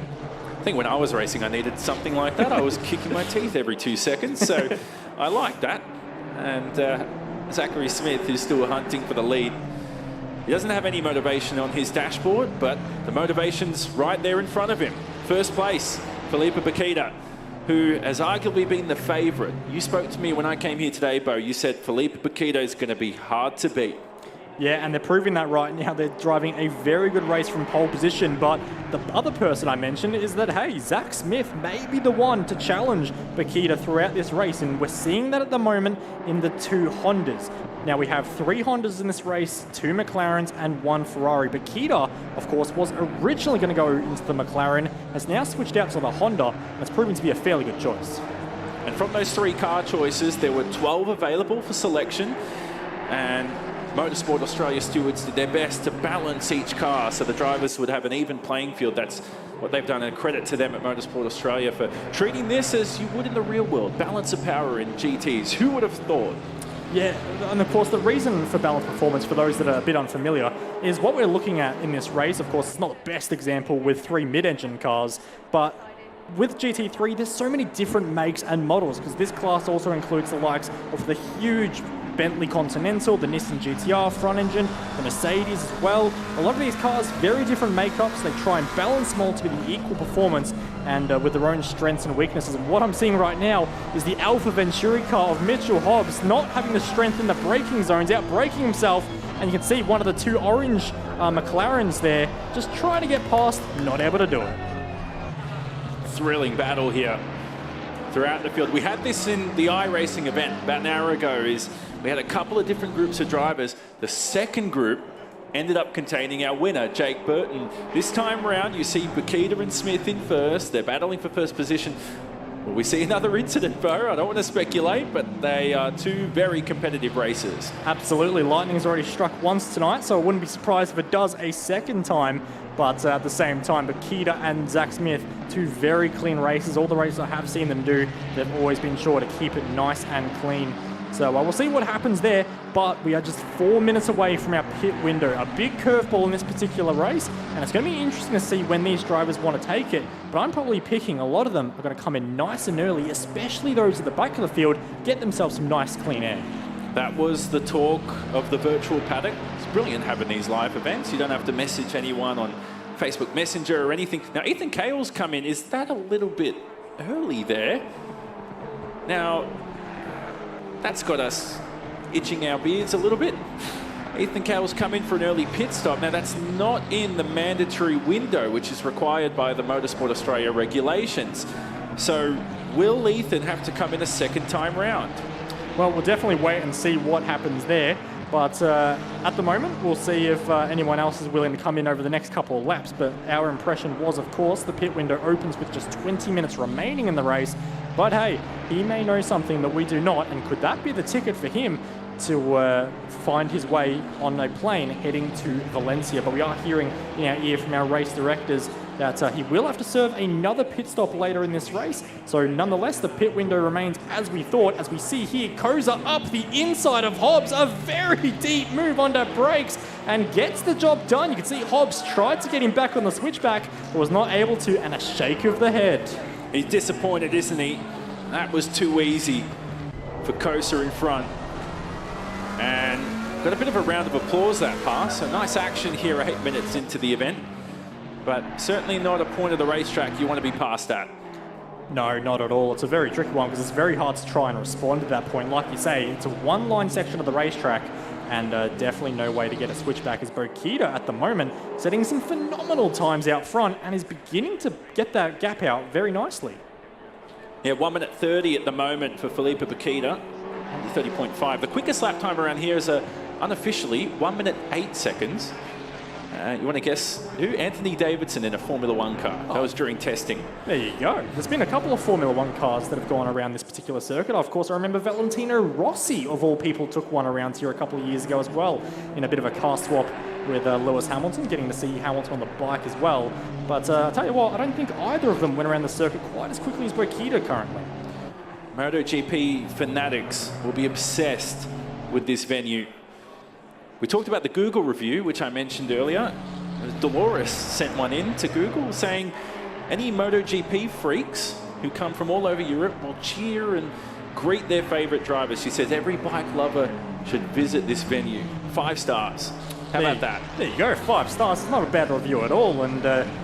I think when I was racing, I needed something like that. I was kicking my teeth every 2 seconds, so I like that. And Zachary Smith, who's still hunting for the lead, he doesn't have any motivation on his dashboard, but the motivation's right there in front of him. 1st place, Felipe Bakita, who has arguably been the favourite. You spoke to me when I came here today, Bo. You said Felipe Bakita is going to be hard to beat. Yeah, and they're proving that right now. They're driving a very good race from pole position, but the other person I mentioned is that, hey, Zach Smith may be the one to challenge Bakita throughout this race, and we're seeing that at the moment in the 2 Hondas. Now, we have 3 Hondas in this race, 2 McLarens and 1 Ferrari. Bakita, of course, was originally going to go into the McLaren, has now switched out to the Honda, and it's proving to be a fairly good choice. And from those 3 car choices, there were 12 available for selection, and Motorsport Australia stewards did their best to balance each car so the drivers would have an even playing field. That's what they've done, and credit to them at Motorsport Australia for treating this as you would in the real world. Balance of power in GTs. Who would have thought? Yeah, and of course the reason for balanced performance, for those that are a bit unfamiliar, is what we're looking at in this race. Of course, it's not the best example with 3 mid-engine cars, but with GT3, there's so many different makes and models, because this class also includes the likes of the huge Bentley Continental, the Nissan GTR front engine, the Mercedes as well. A lot of these cars, very different makeups. They try and balance them all to be the equal performance and with their own strengths and weaknesses. And what I'm seeing right now is the Alpha Venturi car of Mitchell Hobbs not having the strength in the braking zones, out braking himself. And you can see one of the 2 orange McLarens there just trying to get past, not able to do it. Thrilling battle here throughout the field. We had this in the iRacing event about an hour ago. We had a couple of different groups of drivers. The second group ended up containing our winner, Jake Burton. This time around, you see Bakita and Smith in first. They're battling for first position. Will we see another incident, Bo? I don't want to speculate, but they are 2 very competitive races. Absolutely. Lightning's already struck once tonight, so I wouldn't be surprised if it does a second time. But at the same time, Bakita and Zach Smith, 2 very clean races. All the races I have seen them do, they've always been sure to keep it nice and clean. So we'll see what happens there, but we are just 4 minutes away from our pit window. A big curveball in this particular race, and it's going to be interesting to see when these drivers want to take it. But I'm probably picking a lot of them are going to come in nice and early, especially those at the back of the field, get themselves some nice clean air. That was the talk of the virtual paddock. It's brilliant having these live events. You don't have to message anyone on Facebook Messenger or anything. Now, Ethan Cale's come in. Is that a little bit early there. Now, that's got us itching our beards a little bit. Ethan Cowell's come in for an early pit stop. Now, that's not in the mandatory window, which is required by the Motorsport Australia regulations. So, will Ethan have to come in a second time round? Well, we'll definitely wait and see what happens there. But at the moment, we'll see if anyone else is willing to come in over the next couple of laps. But our impression was, of course, the pit window opens with just 20 minutes remaining in the race. But hey, he may know something that we do not. And could that be the ticket for him to find his way on a plane heading to Valencia? But we are hearing in our ear from our race directors that he will have to serve another pit stop later in this race. So nonetheless, the pit window remains as we thought. As we see here, Koza up the inside of Hobbs, a very deep move under brakes, and gets the job done. You can see Hobbs tried to get him back on the switchback, but was not able to, and a shake of the head. He's disappointed, isn't he? That was too easy for Koza in front. And got a bit of a round of applause, that pass. So nice action here 8 minutes into the event. But certainly not a point of the racetrack you want to be past at. No, not at all. It's a very tricky one because it's very hard to try and respond at that point. Like you say, it's a one-line section of the racetrack, and definitely no way to get a switchback as Bokita at the moment setting some phenomenal times out front and is beginning to get that gap out very nicely. Yeah, 1 minute 30 at the moment for Felipe Bokita. Only 30.5. The quickest lap time around here is unofficially 1 minute 8 seconds. You want to guess who? Anthony Davidson in a Formula One car. That was during testing. There you go. There's been a couple of Formula One cars that have gone around this particular circuit. Of course, I remember Valentino Rossi, of all people, took one around here a couple of years ago as well, in a bit of a car swap with Lewis Hamilton, getting to see Hamilton on the bike as well. But I'll tell you what, I don't think either of them went around the circuit quite as quickly as Bokita currently. MotoGP fanatics will be obsessed with this venue. We talked about the Google review, which I mentioned earlier. Dolores sent one in to Google saying any MotoGP freaks who come from all over Europe will cheer and greet their favorite drivers. She says every bike lover should visit this venue. 5 stars. How about that? There you go, 5 stars. It's not a bad review at all. And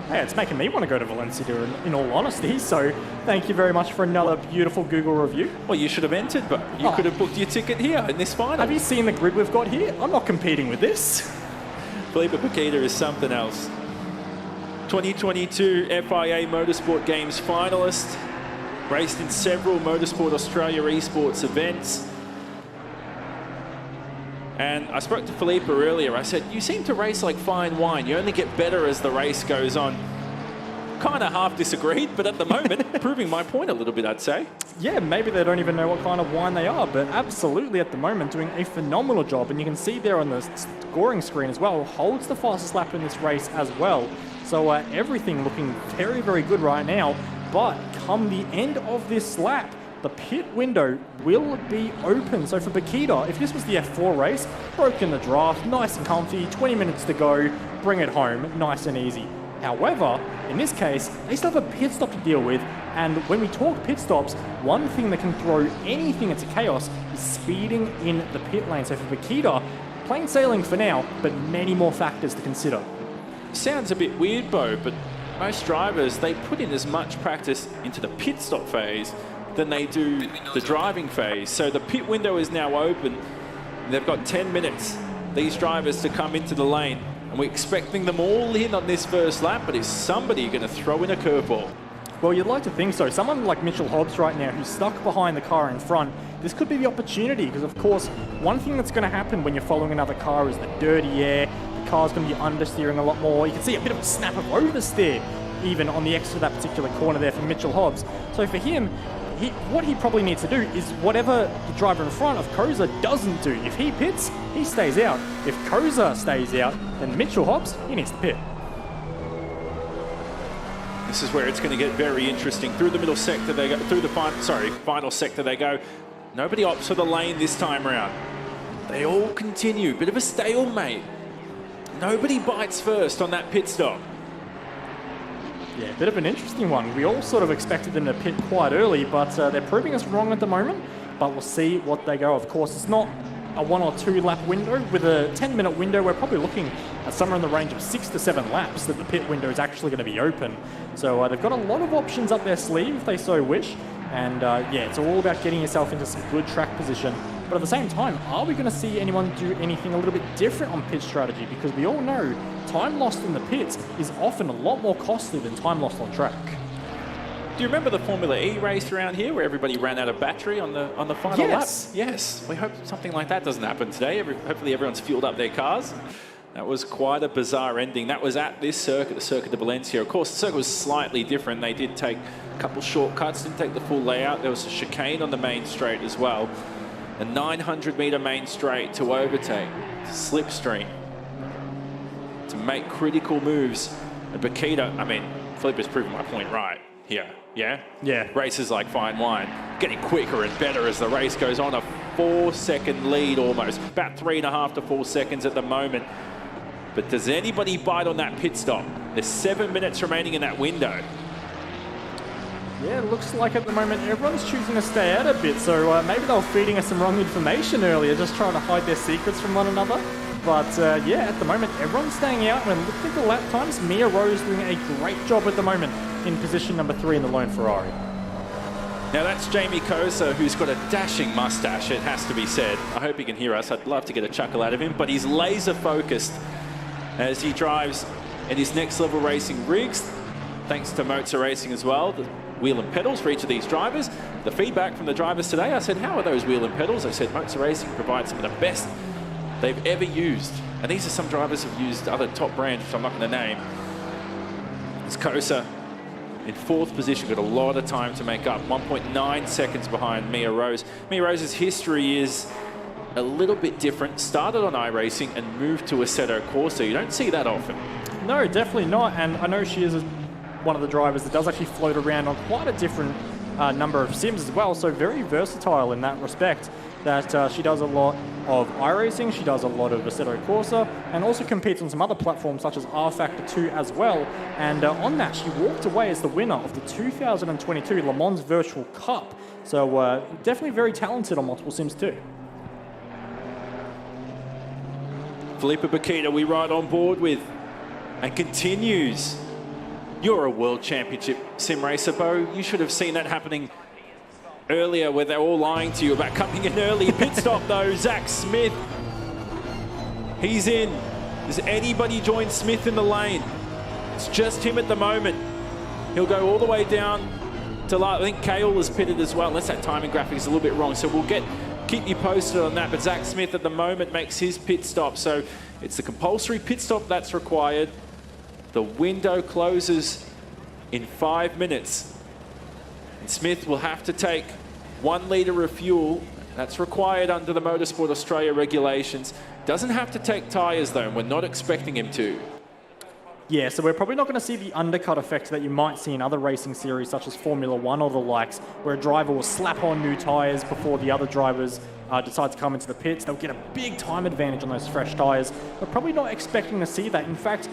hey, it's making me want to go to Valencia in all honesty. So thank you very much for another beautiful Google review. Well, you should have entered, but you could have booked your ticket here in this final. Have you seen the grid we've got here? I'm not competing with this. Felipe Bokita is something else. 2022 FIA Motorsport Games finalist. Raced in several Motorsport Australia Esports events. And I spoke to Felipe earlier. I said, you seem to race like fine wine. You only get better as the race goes on. Kind of half disagreed, but at the moment, proving my point a little bit, I'd say. Yeah, maybe they don't even know what kind of wine they are, but absolutely at the moment doing a phenomenal job. And you can see there on the scoring screen as well, holds the fastest lap in this race as well. So everything looking very, very good right now. But come the end of this lap, the pit window will be open. So for Bokita, if this was the F4 race, broken the draft, nice and comfy, 20 minutes to go, bring it home, nice and easy. However, in this case, they still have a pit stop to deal with, and when we talk pit stops, one thing that can throw anything into chaos is speeding in the pit lane. So for Bokita, plain sailing for now, but many more factors to consider. Sounds a bit weird, Bo, but most drivers, they put in as much practice into the pit stop phase than they do the driving phase. So the pit window is now open. They've got 10 minutes, these drivers, to come into the lane. And we're expecting them all in on this first lap, but is somebody going to throw in a curveball? Well, you'd like to think so. Someone like Mitchell Hobbs right now, who's stuck behind the car in front, this could be the opportunity, because of course, one thing that's going to happen when you're following another car is the dirty air. The car's going to be understeering a lot more. You can see a bit of a snap of oversteer even on the exit of that particular corner there for Mitchell Hobbs. So for him, what he probably needs to do is whatever the driver in front of Koza doesn't do. If he pits, he stays out. If Koza stays out, then Mitchell Hobbs, he needs to pit. This is where it's going to get very interesting. Through the middle sector they go, through the final sector they go. Nobody opts for the lane this time round. They all continue. Bit of a stalemate. Nobody bites first on that pit stop. Yeah, a bit of an interesting one. We all sort of expected them to pit quite early, but they're proving us wrong at the moment. But we'll see what they go. Of course, it's not a 1 or 2 lap window. With a 10-minute window, we're probably looking at somewhere in the range of 6 to 7 laps that the pit window is actually going to be open. So they've got a lot of options up their sleeve if they so wish. And yeah, it's all about getting yourself into some good track position. But at the same time, are we going to see anyone do anything a little bit different on pit strategy? Because we all know time lost in the pits is often a lot more costly than time lost on track. Do you remember the Formula E race around here where everybody ran out of battery on the final lap? Yes. We hope something like that doesn't happen today. Hopefully everyone's fueled up their cars. That was quite a bizarre ending. That was at this circuit, the Circuit de Valencia. Of course, the circuit was slightly different. They did take a couple shortcuts, didn't take the full layout. There was a chicane on the main straight as well. A 900-meter main straight to overtake, to slipstream, to make critical moves. And Bakita, I mean, Felipe's proven my point right here. Yeah? Yeah. Races like fine wine, getting quicker and better as the race goes on. A 4-second lead almost, about 3.5 to 4 seconds at the moment. But does anybody bite on that pit stop? There's 7 minutes remaining in that window. Yeah, it looks like at the moment everyone's choosing to stay out a bit, so maybe they were feeding us some wrong information earlier, just trying to hide their secrets from one another. But yeah, at the moment everyone's staying out. When looking at the lap times, Mia Rose doing a great job at the moment in position number 3 in the lone Ferrari. Now that's Jamie Kosa, who's got a dashing mustache, it has to be said. I hope he can hear us. I'd love to get a chuckle out of him, but he's laser focused as he drives in his next level racing rigs, thanks to MOZA Racing as well. The wheel and pedals for each of these drivers. The feedback from the drivers today, I said, how are those wheel and pedals? They said MOZA Racing provides some of the best they've ever used. And these are some drivers who've used other top brands, which I'm not going to name. It's Kosa in 4th position, got a lot of time to make up. 1.9 seconds behind Mia Rose. Mia Rose's history is a little bit different. Started on iRacing and moved to Assetto Corsa. You don't see that often. No, definitely not. And I know she is one of the drivers that does actually float around on quite a different number of sims as well. So very versatile in that respect. That she does a lot of iRacing, she does a lot of Assetto Corsa, and also competes on some other platforms such as rFactor 2 as well. And on that, she walked away as the winner of the 2022 Le Mans Virtual Cup. So definitely very talented on multiple sims too. Felipe Bakita, we ride on board with, and continues. You're a World Championship sim racer, Bo. You should have seen that happening earlier where they're all lying to you about coming in early. Pit stop though, Zach Smith. He's in. Does anybody join Smith in the lane? It's just him at the moment. He'll go all the way down to, I think Kale is pitted as well, unless that timing graphic is a little bit wrong. So we'll keep you posted on that. But Zach Smith at the moment makes his pit stop. So it's the compulsory pit stop that's required. The window closes in 5 minutes. And Smith will have to take 1 litre of fuel. That's required under the Motorsport Australia regulations. Doesn't have to take tyres though, and we're not expecting him to. Yeah, so we're probably not going to see the undercut effect that you might see in other racing series such as Formula 1 or the likes, where a driver will slap on new tyres before the other drivers decide to come into the pits. They'll get a big time advantage on those fresh tyres. We're probably not expecting to see that. In fact,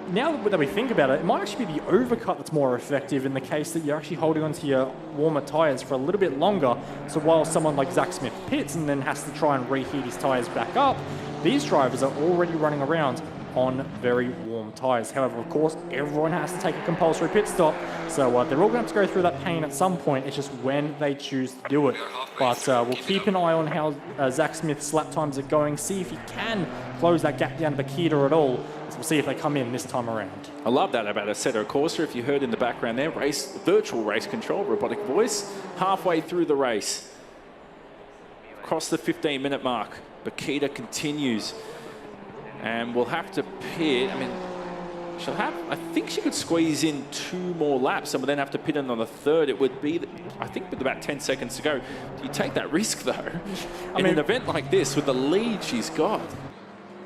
now that we think about it, it might actually be the overcut that's more effective in the case that you're actually holding onto your warmer tyres for a little bit longer. So while someone like Zach Smith pits and then has to try and reheat his tyres back up, these drivers are already running around on very warm tyres. However, of course, everyone has to take a compulsory pit stop, so they're all going to have to go through that pain at some point. It's just when they choose to do it. But we'll keep an eye on how Zach Smith's lap times are going, see if he can close that gap down to Bakita at all. So we'll see if they come in this time around. I love that about Assetto Corsa. If you heard in the background there, virtual race control, robotic voice, halfway through the race. Across the 15-minute mark, Bakita continues. And we'll have to pit. I mean, I think she could squeeze in 2 more laps and would then have to pit in on the 3rd. It would be, I think, with about 10 seconds to go. Do you take that risk, though? In an event like this, with the lead she's got?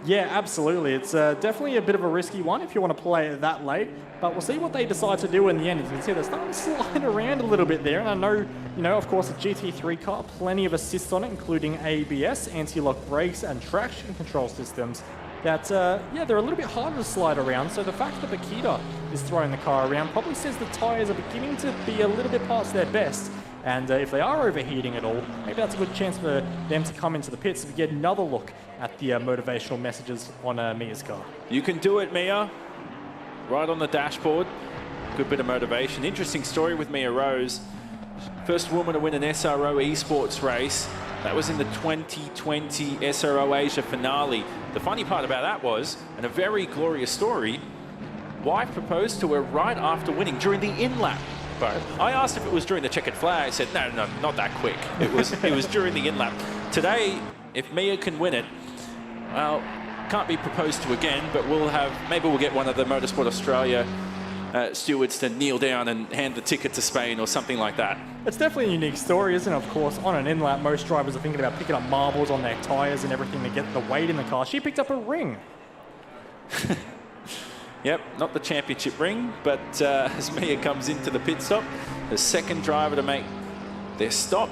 Yeah, absolutely. It's definitely a bit of a risky one if you want to play it that late. But we'll see what they decide to do in the end. As you can see, they're starting to slide around a little bit there. And I know, of course, a GT3 car, plenty of assists on it, including ABS, anti-lock brakes, and traction control systems. That, yeah, they're a little bit harder to slide around, so the fact that Bakita is throwing the car around probably says the tyres are beginning to be a little bit past their best. And if they are overheating at all, maybe that's a good chance for them to come into the pits and get another look at the motivational messages on Mia's car. You can do it, Mia. Right on the dashboard. Good bit of motivation. Interesting story with Mia Rose. First woman to win an SRO esports race. That was in the 2020 SRO Asia finale. The funny part about that was, and a very glorious story, wife proposed to her right after winning during the in-lap. But I asked if it was during the checkered flag. I said, no, not that quick. It was during the in-lap. Today, if Mia can win it, well, can't be proposed to again, but maybe we'll get one of the Motorsport Australia stewards to kneel down and hand the ticket to Spain or something like that. It's definitely a unique story, isn't it? Of course, on an in-lap, most drivers are thinking about picking up marbles on their tyres and everything to get the weight in the car. She picked up a ring. Yep, not the championship ring, but as Mia comes into the pit stop, the second driver to make their stop.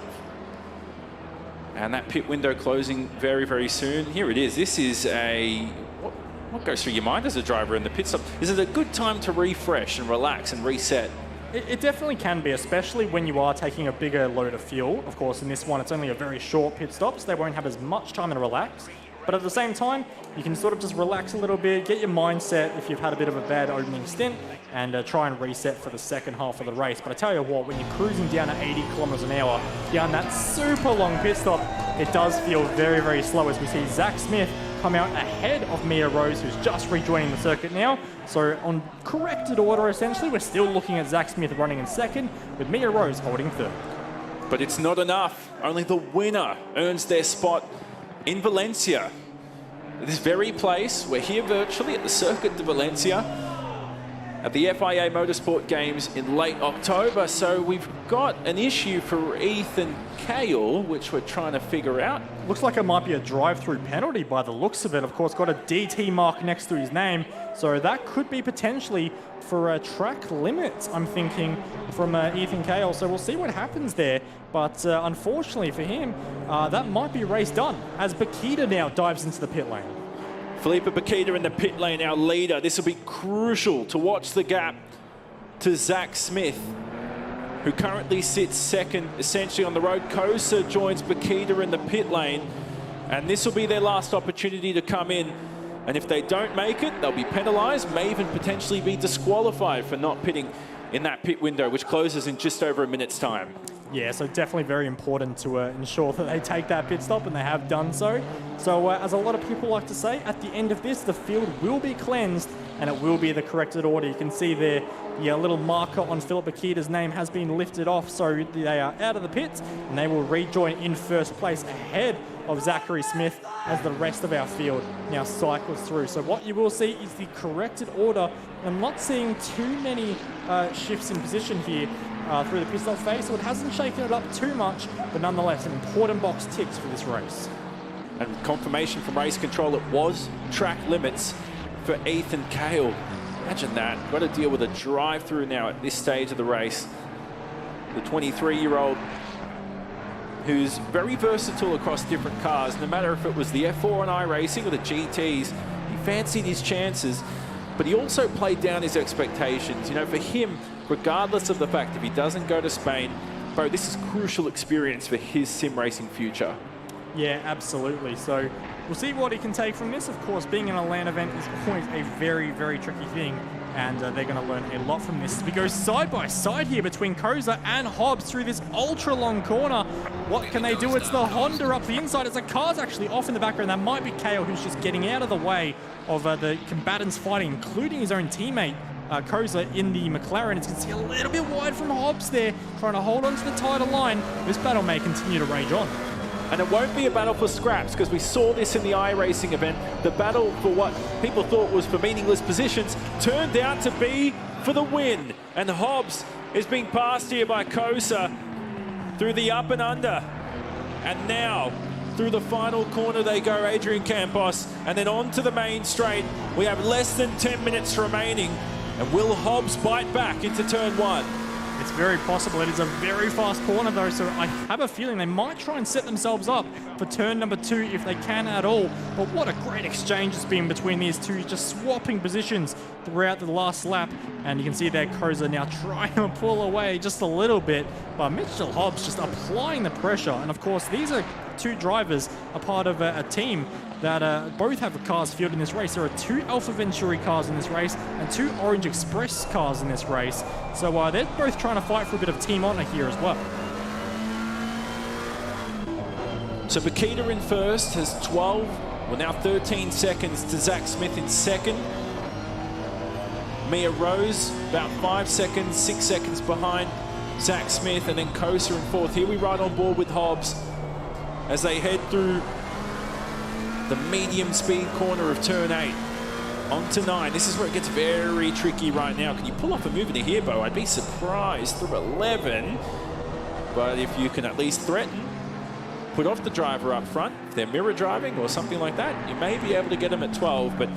And that pit window closing very, very soon. Here it is. This is what goes through your mind as a driver in the pit stop? Is it a good time to refresh and relax and reset? It definitely can be, especially when you are taking a bigger load of fuel. Of course, in this one, it's only a very short pit stop, so they won't have as much time to relax. But at the same time, you can sort of just relax a little bit, get your mindset if you've had a bit of a bad opening stint, and try and reset for the second half of the race. But I tell you what, when you're cruising down at 80 kilometers an hour, down that super long pit stop, it does feel very, very slow as we see Zach Smith come out ahead of Mia Rose, who's just rejoining the circuit now. So on corrected order, essentially, we're still looking at Zach Smith running in second, with Mia Rose holding third. But it's not enough. Only the winner earns their spot in Valencia. This very place, we're here virtually at the Circuit de Valencia at the FIA Motorsport Games in late October. So we've got an issue for Ethan Cale, which we're trying to figure out. Looks like it might be a drive-through penalty by the looks of it. Of course, got a DT mark next to his name. So that could be potentially for a track limit, I'm thinking, from Ethan Cale. So we'll see what happens there. But unfortunately for him, that might be race done as Bakita now dives into the pit lane. Felipe Bakita in the pit lane, our leader. This will be crucial to watch the gap to Zach Smith, who currently sits second essentially on the road. Kosa joins Bakita in the pit lane, and this will be their last opportunity to come in. And if they don't make it, they'll be penalised, may even potentially be disqualified for not pitting in that pit window, which closes in just over a minute's time. Yeah, so definitely very important to ensure that they take that pit stop, and they have done so. So as a lot of people like to say, at the end of this, the field will be cleansed and it will be the corrected order. You can see there, the little marker on Philip Bakita's name has been lifted off, so they are out of the pits and they will rejoin in first place ahead of Zachary Smith as the rest of our field now cycles through. So what you will see is the corrected order. I'm not seeing too many shifts in position here through the pit stop phase, so it hasn't shaken it up too much, but nonetheless, an important box ticks for this race. And confirmation from race control, it was track limits for Ethan Cale. Imagine that. Got to deal with a drive-through now at this stage of the race. The 23-year-old who's very versatile across different cars. No matter if it was the F4 and I Racing or the GTs, he fancied his chances, but he also played down his expectations. You know, for him, regardless of the fact if he doesn't go to Spain, bro, this is crucial experience for his sim racing future. Yeah, absolutely. So we'll see what he can take from this. Of course, being in a LAN event is always a very, very tricky thing, and they're going to learn a lot from this as we go side by side here between Koza and Hobbs through this ultra long corner. What can they do? It's the Honda up the inside as the car's actually off in the background. That might be Cale, who's just getting out of the way of the combatants fighting, including his own teammate Koza in the McLaren. As you can see, a little bit wide from Hobbs there, trying to hold on to the title line. This battle may continue to rage on. And it won't be a battle for scraps, because we saw this in the iRacing event. The battle for what people thought was for meaningless positions turned out to be for the win. And Hobbs is being passed here by Kosa through the up and under. And now, through the final corner they go, Adrian Campos, and then on to the main straight. We have less than 10 minutes remaining. And will Hobbs bite back into turn one? It's very possible. It is a very fast corner though, so I have a feeling they might try and set themselves up for turn number 2 if they can at all. But what a great exchange it's been between these two, just swapping positions throughout the last lap. And you can see there Koza now trying to pull away just a little bit, but Mitchell Hobbs just applying the pressure. And of course, these are two drivers, a part of a team that both have cars fielded in this race. There are 2 Alpha Venturi cars in this race and 2 Orange Express cars in this race. So they're both trying to fight for a bit of team honor here as well. So Bakita in first has 12, well now 13 seconds to Zach Smith in second. Mia Rose about 5 seconds, 6 seconds behind Zach Smith, and then Kosa in fourth. Here we ride on board with Hobbs as they head through the medium speed corner of turn 8 onto 9. This is where it gets very tricky right now. Can you pull off a move into here, Bo? I'd be surprised through 11. But if you can at least threaten, put off the driver up front, if they're mirror driving or something like that, you may be able to get them at 12. But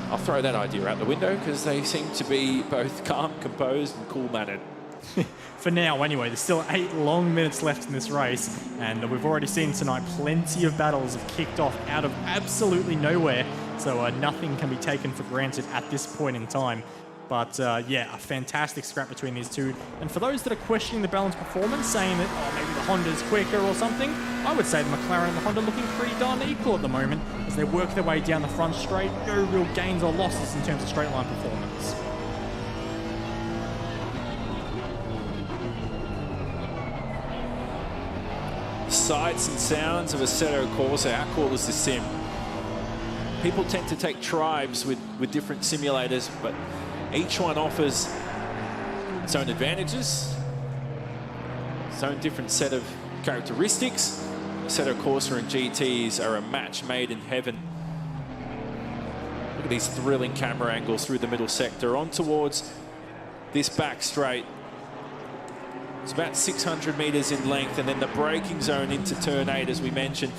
I'll throw that idea out the window because they seem to be both calm, composed, and cool-mannered. For now, anyway, there's still 8 long minutes left in this race, and we've already seen tonight plenty of battles have kicked off out of absolutely nowhere, so nothing can be taken for granted at this point in time. But yeah, a fantastic scrap between these two. And for those that are questioning the balanced performance, saying that maybe the Honda's quicker or something, I would say the McLaren and the Honda looking pretty darn equal at the moment as they work their way down the front straight. No real gains or losses in terms of straight line performance. Sights and sounds of Assetto Corsa, our callers the sim. People tend to take tribes with different simulators, but each one offers its own advantages, its own different set of characteristics. Assetto Corsa and GTs are a match made in heaven. Look at these thrilling camera angles through the middle sector on towards this back straight. It's about 600 meters in length, and then the braking zone into turn 8, as we mentioned.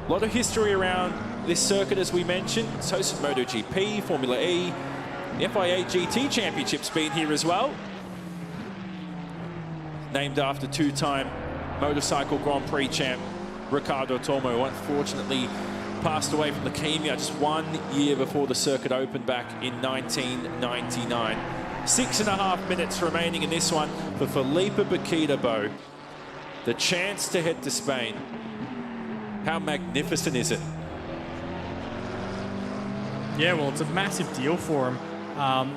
A lot of history around this circuit, as we mentioned. It's hosted MotoGP, Formula E, the FIA GT Championship's been here as well. Named after 2-time motorcycle Grand Prix champ Ricardo Tormo, who unfortunately passed away from leukemia just 1 year before the circuit opened back in 1999. 6.5 minutes remaining in this one for Felipe Bakita, Bo. The chance to head to Spain. How magnificent is it? Yeah, well, it's a massive deal for him.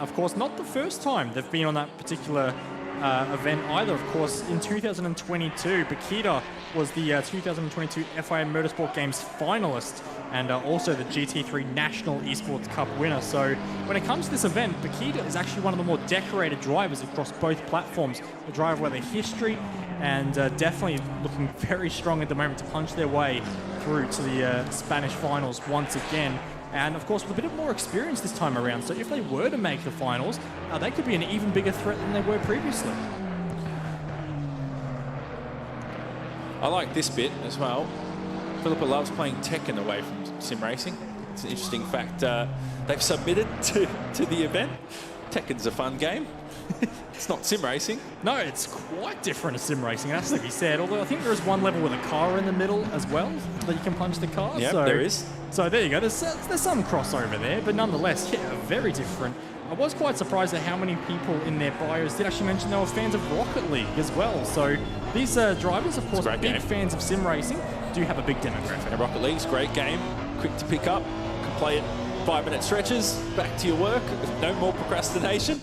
Of course, not the first time they've been on that particular event either. Of course, in 2022, Bakita was the 2022 FIA Motorsport Games finalist and also the GT3 National Esports Cup winner. So when it comes to this event, Bakita is actually one of the more decorated drivers across both platforms. A driver with a history and definitely looking very strong at the moment to punch their way through to the Spanish finals once again. And of course, with a bit more experience this time around. So if they were to make the finals, they could be an even bigger threat than they were previously. I like this bit as well. Philippa loves playing Tekken away from sim racing. It's an interesting fact. They've submitted to the event. Tekken's a fun game. It's not sim racing. No, it's quite different to sim racing, that's to be said. Although I think there is one level with a car in the middle as well that you can punch the car. Yeah, so, there is. So there you go. There's some crossover there, but nonetheless, yeah, very different. I was quite surprised at how many people in their bios did actually mention they were fans of Rocket League as well. So these drivers, of course, big game. Fans of sim racing, do have a big demographic. And Rocket League's a great game, quick to pick up, can play it 5-minute stretches, back to your work, no more procrastination.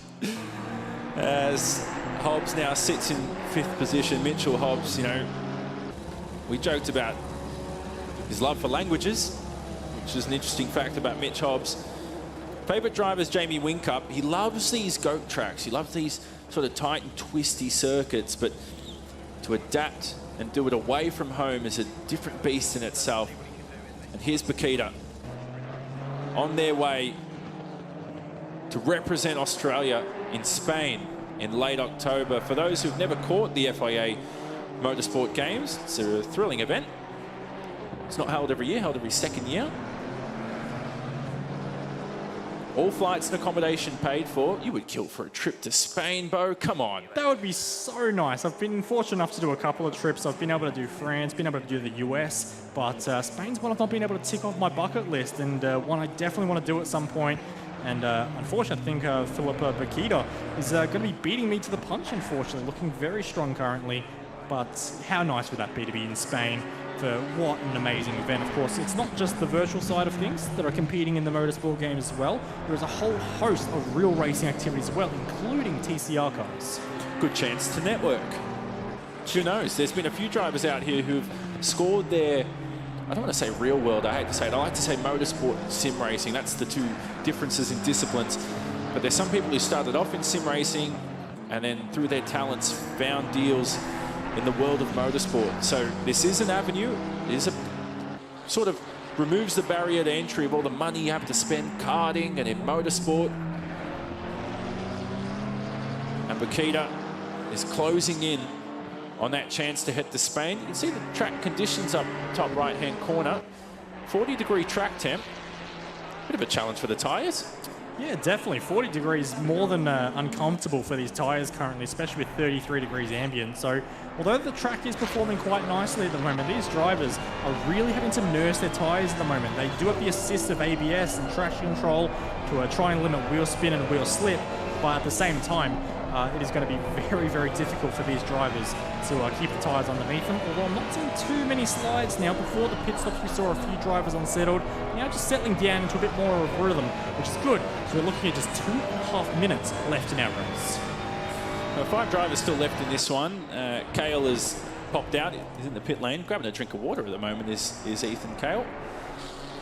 As Hobbs now sits in 5th position. Mitchell Hobbs, you know, we joked about his love for languages, which is an interesting fact about Mitch Hobbs. Favourite driver is Jamie Whincup. He loves these goat tracks. He loves these sort of tight and twisty circuits, but to adapt and do it away from home is a different beast in itself. And here's Bakita on their way to represent Australia in Spain in late October. For those who've never caught the FIA Motorsport Games, it's a thrilling event. It's not held every year, held every second year. All flights and accommodation paid for. You would kill for a trip to Spain, Bo. Come on. That would be so nice. I've been fortunate enough to do a couple of trips. I've been able to do France, been able to do the US, but Spain's one I've not been able to tick off my bucket list, and one I definitely want to do at some point. And unfortunately, I think Filipa Bakita is going to be beating me to the punch, unfortunately. Looking very strong currently. But how nice would that be to be in Spain for what an amazing event. Of course, it's not just the virtual side of things that are competing in the motorsport games as well. There's a whole host of real racing activities as well, including TCR cars. Good chance to network. Who knows? There's been a few drivers out here who've scored their, I don't want to say real world, I hate to say it. I like to say motorsport sim racing. That's the two differences in disciplines. But there's some people who started off in sim racing and then through their talents found deals in the world of motorsport. So this is an avenue. It is a sort of removes the barrier to entry of all the money you have to spend karting and in motorsport. And Bakita is closing in on that chance to head to Spain. You can see the track conditions up top right-hand corner. 40-degree track temp. Bit of a challenge for the tyres. Yeah, definitely. 40 degrees more than uncomfortable for these tyres currently, especially with 33 degrees ambient. So although the track is performing quite nicely at the moment, these drivers are really having to nurse their tyres at the moment. They do have the assist of ABS and traction control to try and limit wheel spin and wheel slip, but at the same time, it is going to be very, very difficult for these drivers to keep the tyres underneath them. Although I'm not seeing too many slides now. Before the pit stops, we saw a few drivers unsettled. Now just settling down into a bit more of a rhythm, which is good. So we're looking at just 2.5 minutes left in our race. 5 drivers still left in this one. Kale has popped out. He's in the pit lane. Grabbing a drink of water at the moment is Ethan Kale.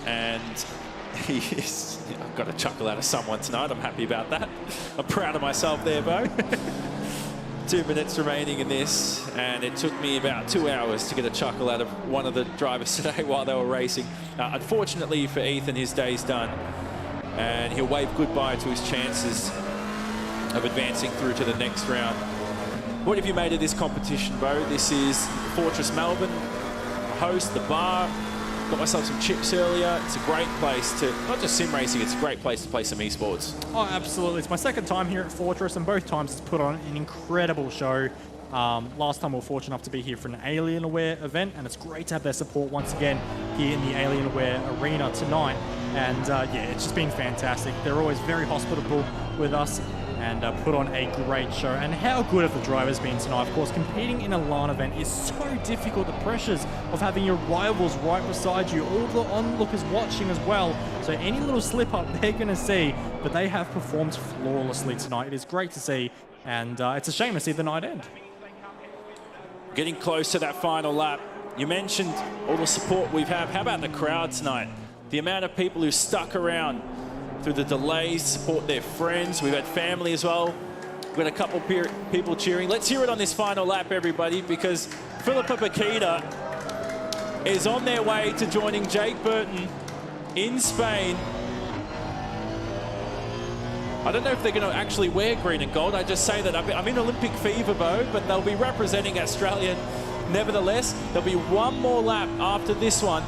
And he is, I've got a chuckle out of someone tonight. I'm happy about that. I'm proud of myself there, Bo. 2 minutes remaining in this, and it took me about 2 hours to get a chuckle out of one of the drivers today while they were racing. Unfortunately for Ethan, his day's done, and he'll wave goodbye to his chances of advancing through to the next round. What have you made of this competition, Bo? This is Fortress Melbourne, host, the bar. Got myself some chips earlier. It's a great place to, not just sim racing, it's a great place to play some esports. Oh, absolutely. It's my second time here at Fortress, and both times it's put on an incredible show. Last time we were fortunate enough to be here for an Alienware event, and it's great to have their support once again here in the Alienware arena tonight. And yeah, it's just been fantastic. They're always very hospitable with us and put on a great show. And how good have the drivers been tonight? Of course, competing in a LAN event is so difficult. The pressures of having your rivals right beside you, all the onlookers watching as well. So any little slip up they're going to see, but they have performed flawlessly tonight. It is great to see, and it's a shame to see the night end. Getting close to that final lap. You mentioned all the support we've had. How about the crowd tonight? The amount of people who stuck around through the delays, support their friends. We've had family as well. We've got a couple people cheering. Let's hear it on this final lap, everybody, because Filipa Bakita is on their way to joining Jake Burton in Spain. I don't know if they're going to actually wear green and gold. I just say that I'm in Olympic fever, Bo, but they'll be representing Australia nevertheless. There'll be one more lap after this one,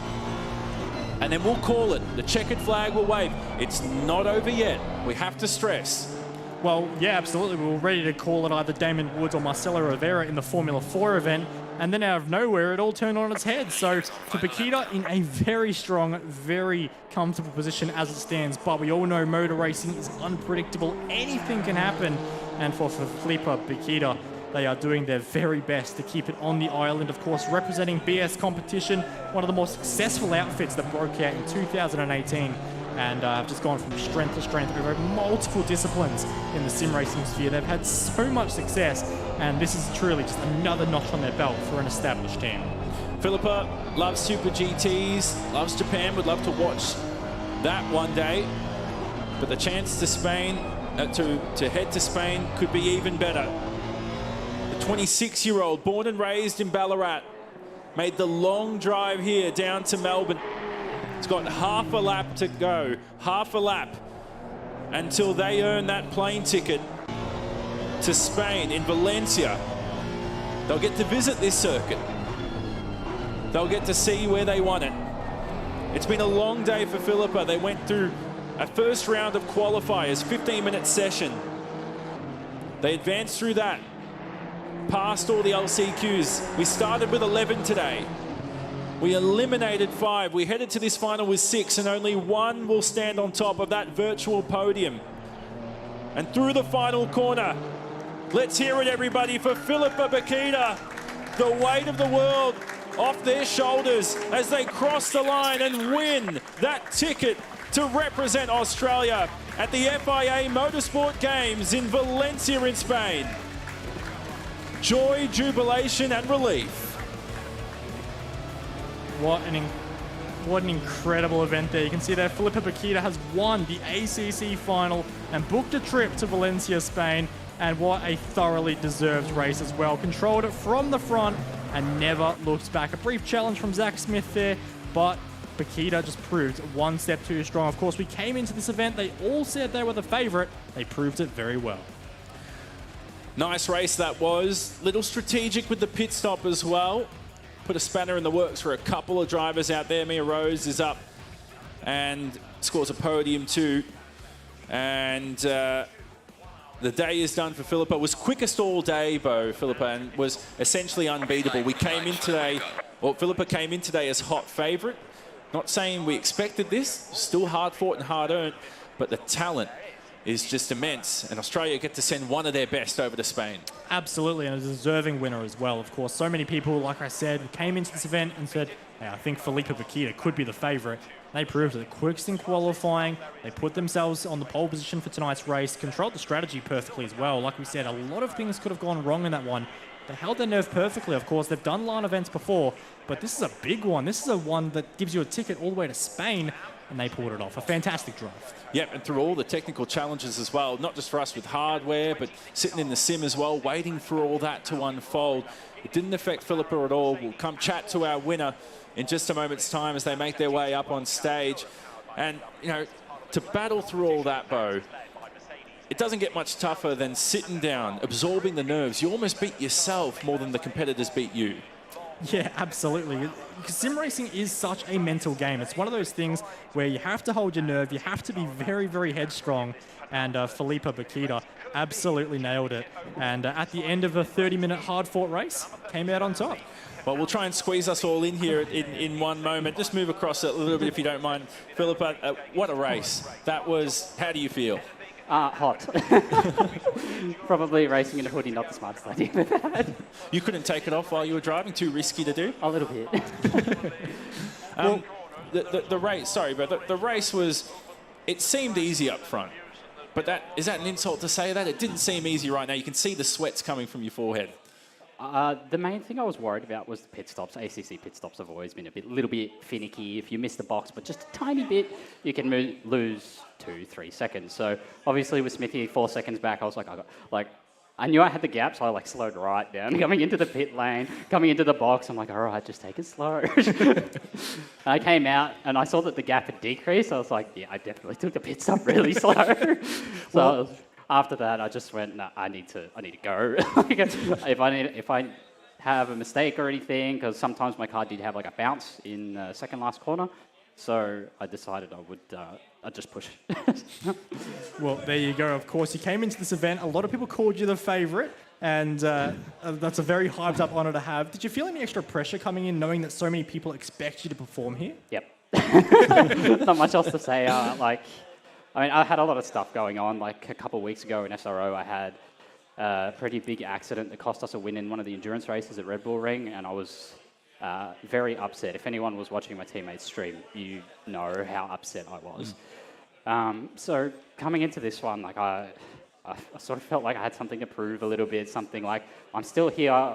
and then we'll call it. The checkered flag will wave. It's not over yet. We have to stress. Well, yeah, absolutely. We were ready to call it either Damon Woods or Marcelo Rivera in the Formula 4 event, and then out of nowhere, it all turned on its head. So for Bakita, in a very strong, very comfortable position as it stands, but we all know motor racing is unpredictable. Anything can happen. And for Filipa Bakita, they are doing their very best to keep it on the island. Of course, representing BS Competition, one of the more successful outfits that broke out in 2018. And have just gone from strength to strength over multiple disciplines in the sim racing sphere. They've had so much success, and this is truly just another notch on their belt for an established team. Filipa loves Super GTs, loves Japan, would love to watch that one day. But the chance to Spain, to head to Spain could be even better. The 26-year-old, born and raised in Ballarat, made the long drive here down to Melbourne. It's got half a lap to go, half a lap until they earn that plane ticket to Spain in Valencia. They'll get to visit this circuit. They'll get to see where they want it. It's been a long day for Filipa. They went through a first round of qualifiers, 15-minute session. They advanced through that, passed all the LCQs. We started with 11 today. We eliminated 5. We headed to this final with 6, and only 1 will stand on top of that virtual podium. And through the final corner, let's hear it, everybody, for Filippa Bakita. The weight of the world off their shoulders as they cross the line and win that ticket to represent Australia at the FIA Motorsport Games in Valencia in Spain. Joy, jubilation, and relief. What an incredible event there. You can see there Filippa Bakita has won the ACC final and booked a trip to Valencia, Spain. And what a thoroughly deserved race as well. Controlled it from the front and never looked back. A brief challenge from Zach Smith there, but Bakita just proved one step too strong. Of course, we came into this event, they all said they were the favourite. They proved it very well. Nice race that was. Little strategic with the pit stop as well. Put a spanner in the works for a couple of drivers out there. Mia Rose is up and scores a podium too. And the day is done for Filippa. Was quickest all day, Bo, Filippa, and was essentially unbeatable. We came in today, well, Filippa came in today as hot favourite. Not saying we expected this, still hard fought and hard earned, but the talent is just immense, and Australia get to send one of their best over to Spain. Absolutely, and a deserving winner as well, of course. So many people, like I said, came into this event and said, hey, I think Filippa Bakita could be the favourite. They proved it. Quickest in qualifying, they put themselves on the pole position for tonight's race, controlled the strategy perfectly as well. Like we said, a lot of things could have gone wrong in that one. They held their nerve perfectly, of course. They've done LAN events before, but this is a big one. This is a one that gives you a ticket all the way to Spain, and they pulled it off. A fantastic drive. Yep, and through all the technical challenges as well, not just for us with hardware, but sitting in the sim as well, waiting for all that to unfold. It didn't affect Filippa at all. We'll come chat to our winner in just a moment's time as they make their way up on stage. And, you know, to battle through all that, Bo, it doesn't get much tougher than sitting down, absorbing the nerves. You almost beat yourself more than the competitors beat you. Yeah, absolutely. Because sim racing is such a mental game. It's one of those things where you have to hold your nerve, you have to be very, very headstrong. And Filippa Bakita absolutely nailed it. And at the end of a 30-minute hard-fought race, came out on top. Well, we'll try and squeeze us all in here in one moment. Just move across it a little bit if you don't mind. Filippa, what a race. That was, how do you feel? Hot. Probably racing in a hoodie, not the smartest idea with that. You couldn't take it off while you were driving? Too risky to do? A little bit. The race, sorry, but the race was, it seemed easy up front. But is that an insult to say that? It didn't seem easy right now. You can see the sweats coming from your forehead. The main thing I was worried about was the pit stops. ACC pit stops have always been a little bit finicky. If you miss the box, but just a tiny bit, you can lose 2-3 seconds. So obviously with Smithy 4 seconds back, I was like, I knew I had the gap, so I slowed right down. Coming into the pit lane, coming into the box, I'm like, all right, just take it slow. I came out and I saw that the gap had decreased. I was like, yeah, I definitely took the pit stop really slow. So after that, I just went, no, I need to go. if I have a mistake or anything, because sometimes my car did have a bounce in the second last corner, so I decided I'd just push. Well, there you go. Of course, you came into this event. A lot of people called you the favourite, and that's a very hyped up honour to have. Did you feel any extra pressure coming in, knowing that so many people expect you to perform here? Yep. Not much else to say. I had a lot of stuff going on. Like a couple of weeks ago in SRO, I had a pretty big accident that cost us a win in one of the endurance races at Red Bull Ring, and I was very upset. If anyone was watching my teammates stream, you know how upset I was. So coming into this one, I sort of felt like I had something to prove a little bit, something like I'm still here,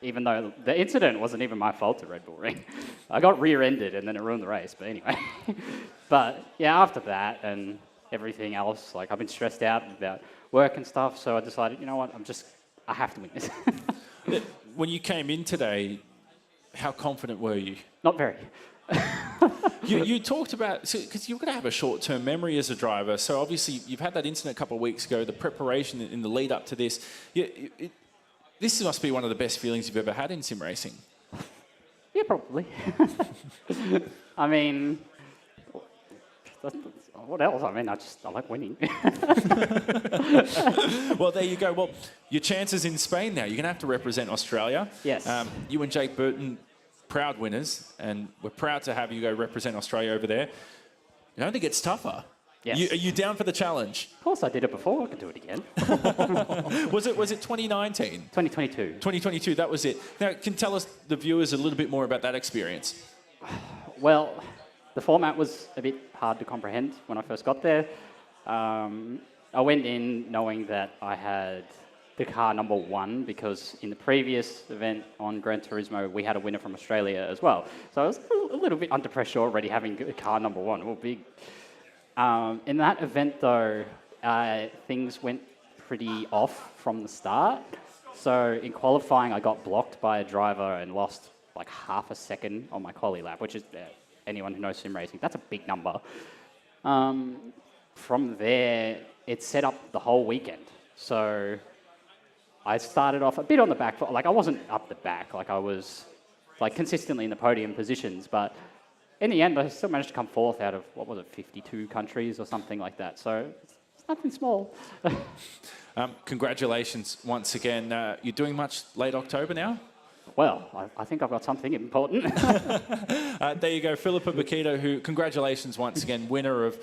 even though the incident wasn't even my fault at Red Bull Ring. I got rear-ended and then it ruined the race, but anyway. But yeah, after that and everything else, I've been stressed out about work and stuff, so I decided, you know what, I have to win this. When you came in today, how confident were you? Not very. You talked about, because you've got to have a short-term memory as a driver, so obviously you've had that incident a couple of weeks ago, the preparation in the lead up to this. This must be one of the best feelings you've ever had in sim racing. Yeah, probably. I mean, what else? I mean, I like winning. Well, there you go. Well, your chances in Spain now. You're going to have to represent Australia. Yes. You and Jake Burton, proud winners, and we're proud to have you go represent Australia over there. It only gets tougher. Yes. Are you down for the challenge? Of course, I did it before. I can do it again. Was it 2019? 2022. 2022, that was it. Now, can you tell us, the viewers, a little bit more about that experience? Well, the format was a bit hard to comprehend when I first got there. I went in knowing that I had the car number 1 because in the previous event on Gran Turismo, we had a winner from Australia as well. So I was a little bit under pressure already having car number 1. Oh, big. In that event, though, things went pretty off from the start. So in qualifying, I got blocked by a driver and lost like half a second on my quali lap, which is, anyone who knows sim racing, that's a big number. From there, it set up the whole weekend. So I started off a bit on the back foot. Like, I wasn't up the back. Like, I was like consistently in the podium positions, but in the end, I still managed to come 4th out of, 52 countries or something like that. So it's nothing small. Congratulations once again. You're doing much late October now? Well, I think I've got something important. There you go, Philippa Bakito, who, congratulations once again, winner of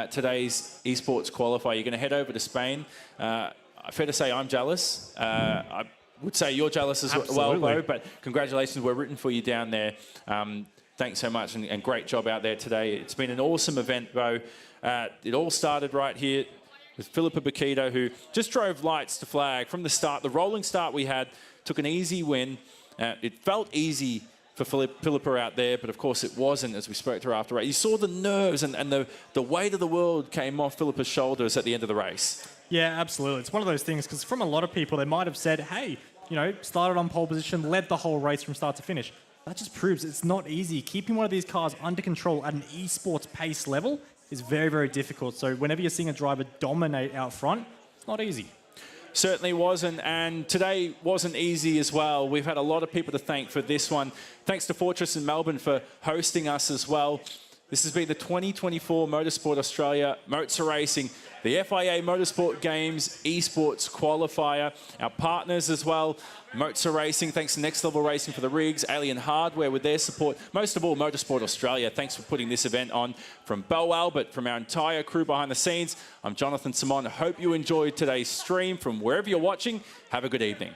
today's Esports Qualifier. You're going to head over to Spain. Fair to say I'm jealous. I would say you're jealous as well, Bo, but congratulations. We're rooting for you down there. Thanks so much, and great job out there today. It's been an awesome event, Bo. It all started right here with Philippa Bakito, who just drove lights to flag from the start. The rolling start we had, took an easy win. It felt easy for Philippa out there, but of course it wasn't, as we spoke to her after race. You saw the nerves and the weight of the world came off Philippa's shoulders at the end of the race. Yeah, absolutely. It's one of those things, because from a lot of people, they might have said, hey, started on pole position, led the whole race from start to finish. That just proves it's not easy. Keeping one of these cars under control at an esports pace level is very, very difficult. So whenever you're seeing a driver dominate out front, it's not easy. Certainly wasn't, and today wasn't easy as well. We've had a lot of people to thank for this one. Thanks to Fortress in Melbourne for hosting us as well. This has been the 2024 Motorsport Australia MOZA Racing, the FIA Motorsport Games Esports Qualifier. Our partners as well, MOZA Racing, thanks to Next Level Racing for the rigs, Alien Hardware with their support. Most of all, Motorsport Australia, thanks for putting this event on. From Bo Albert, from our entire crew behind the scenes, I'm Jonathan Simon. I hope you enjoyed today's stream from wherever you're watching. Have a good evening.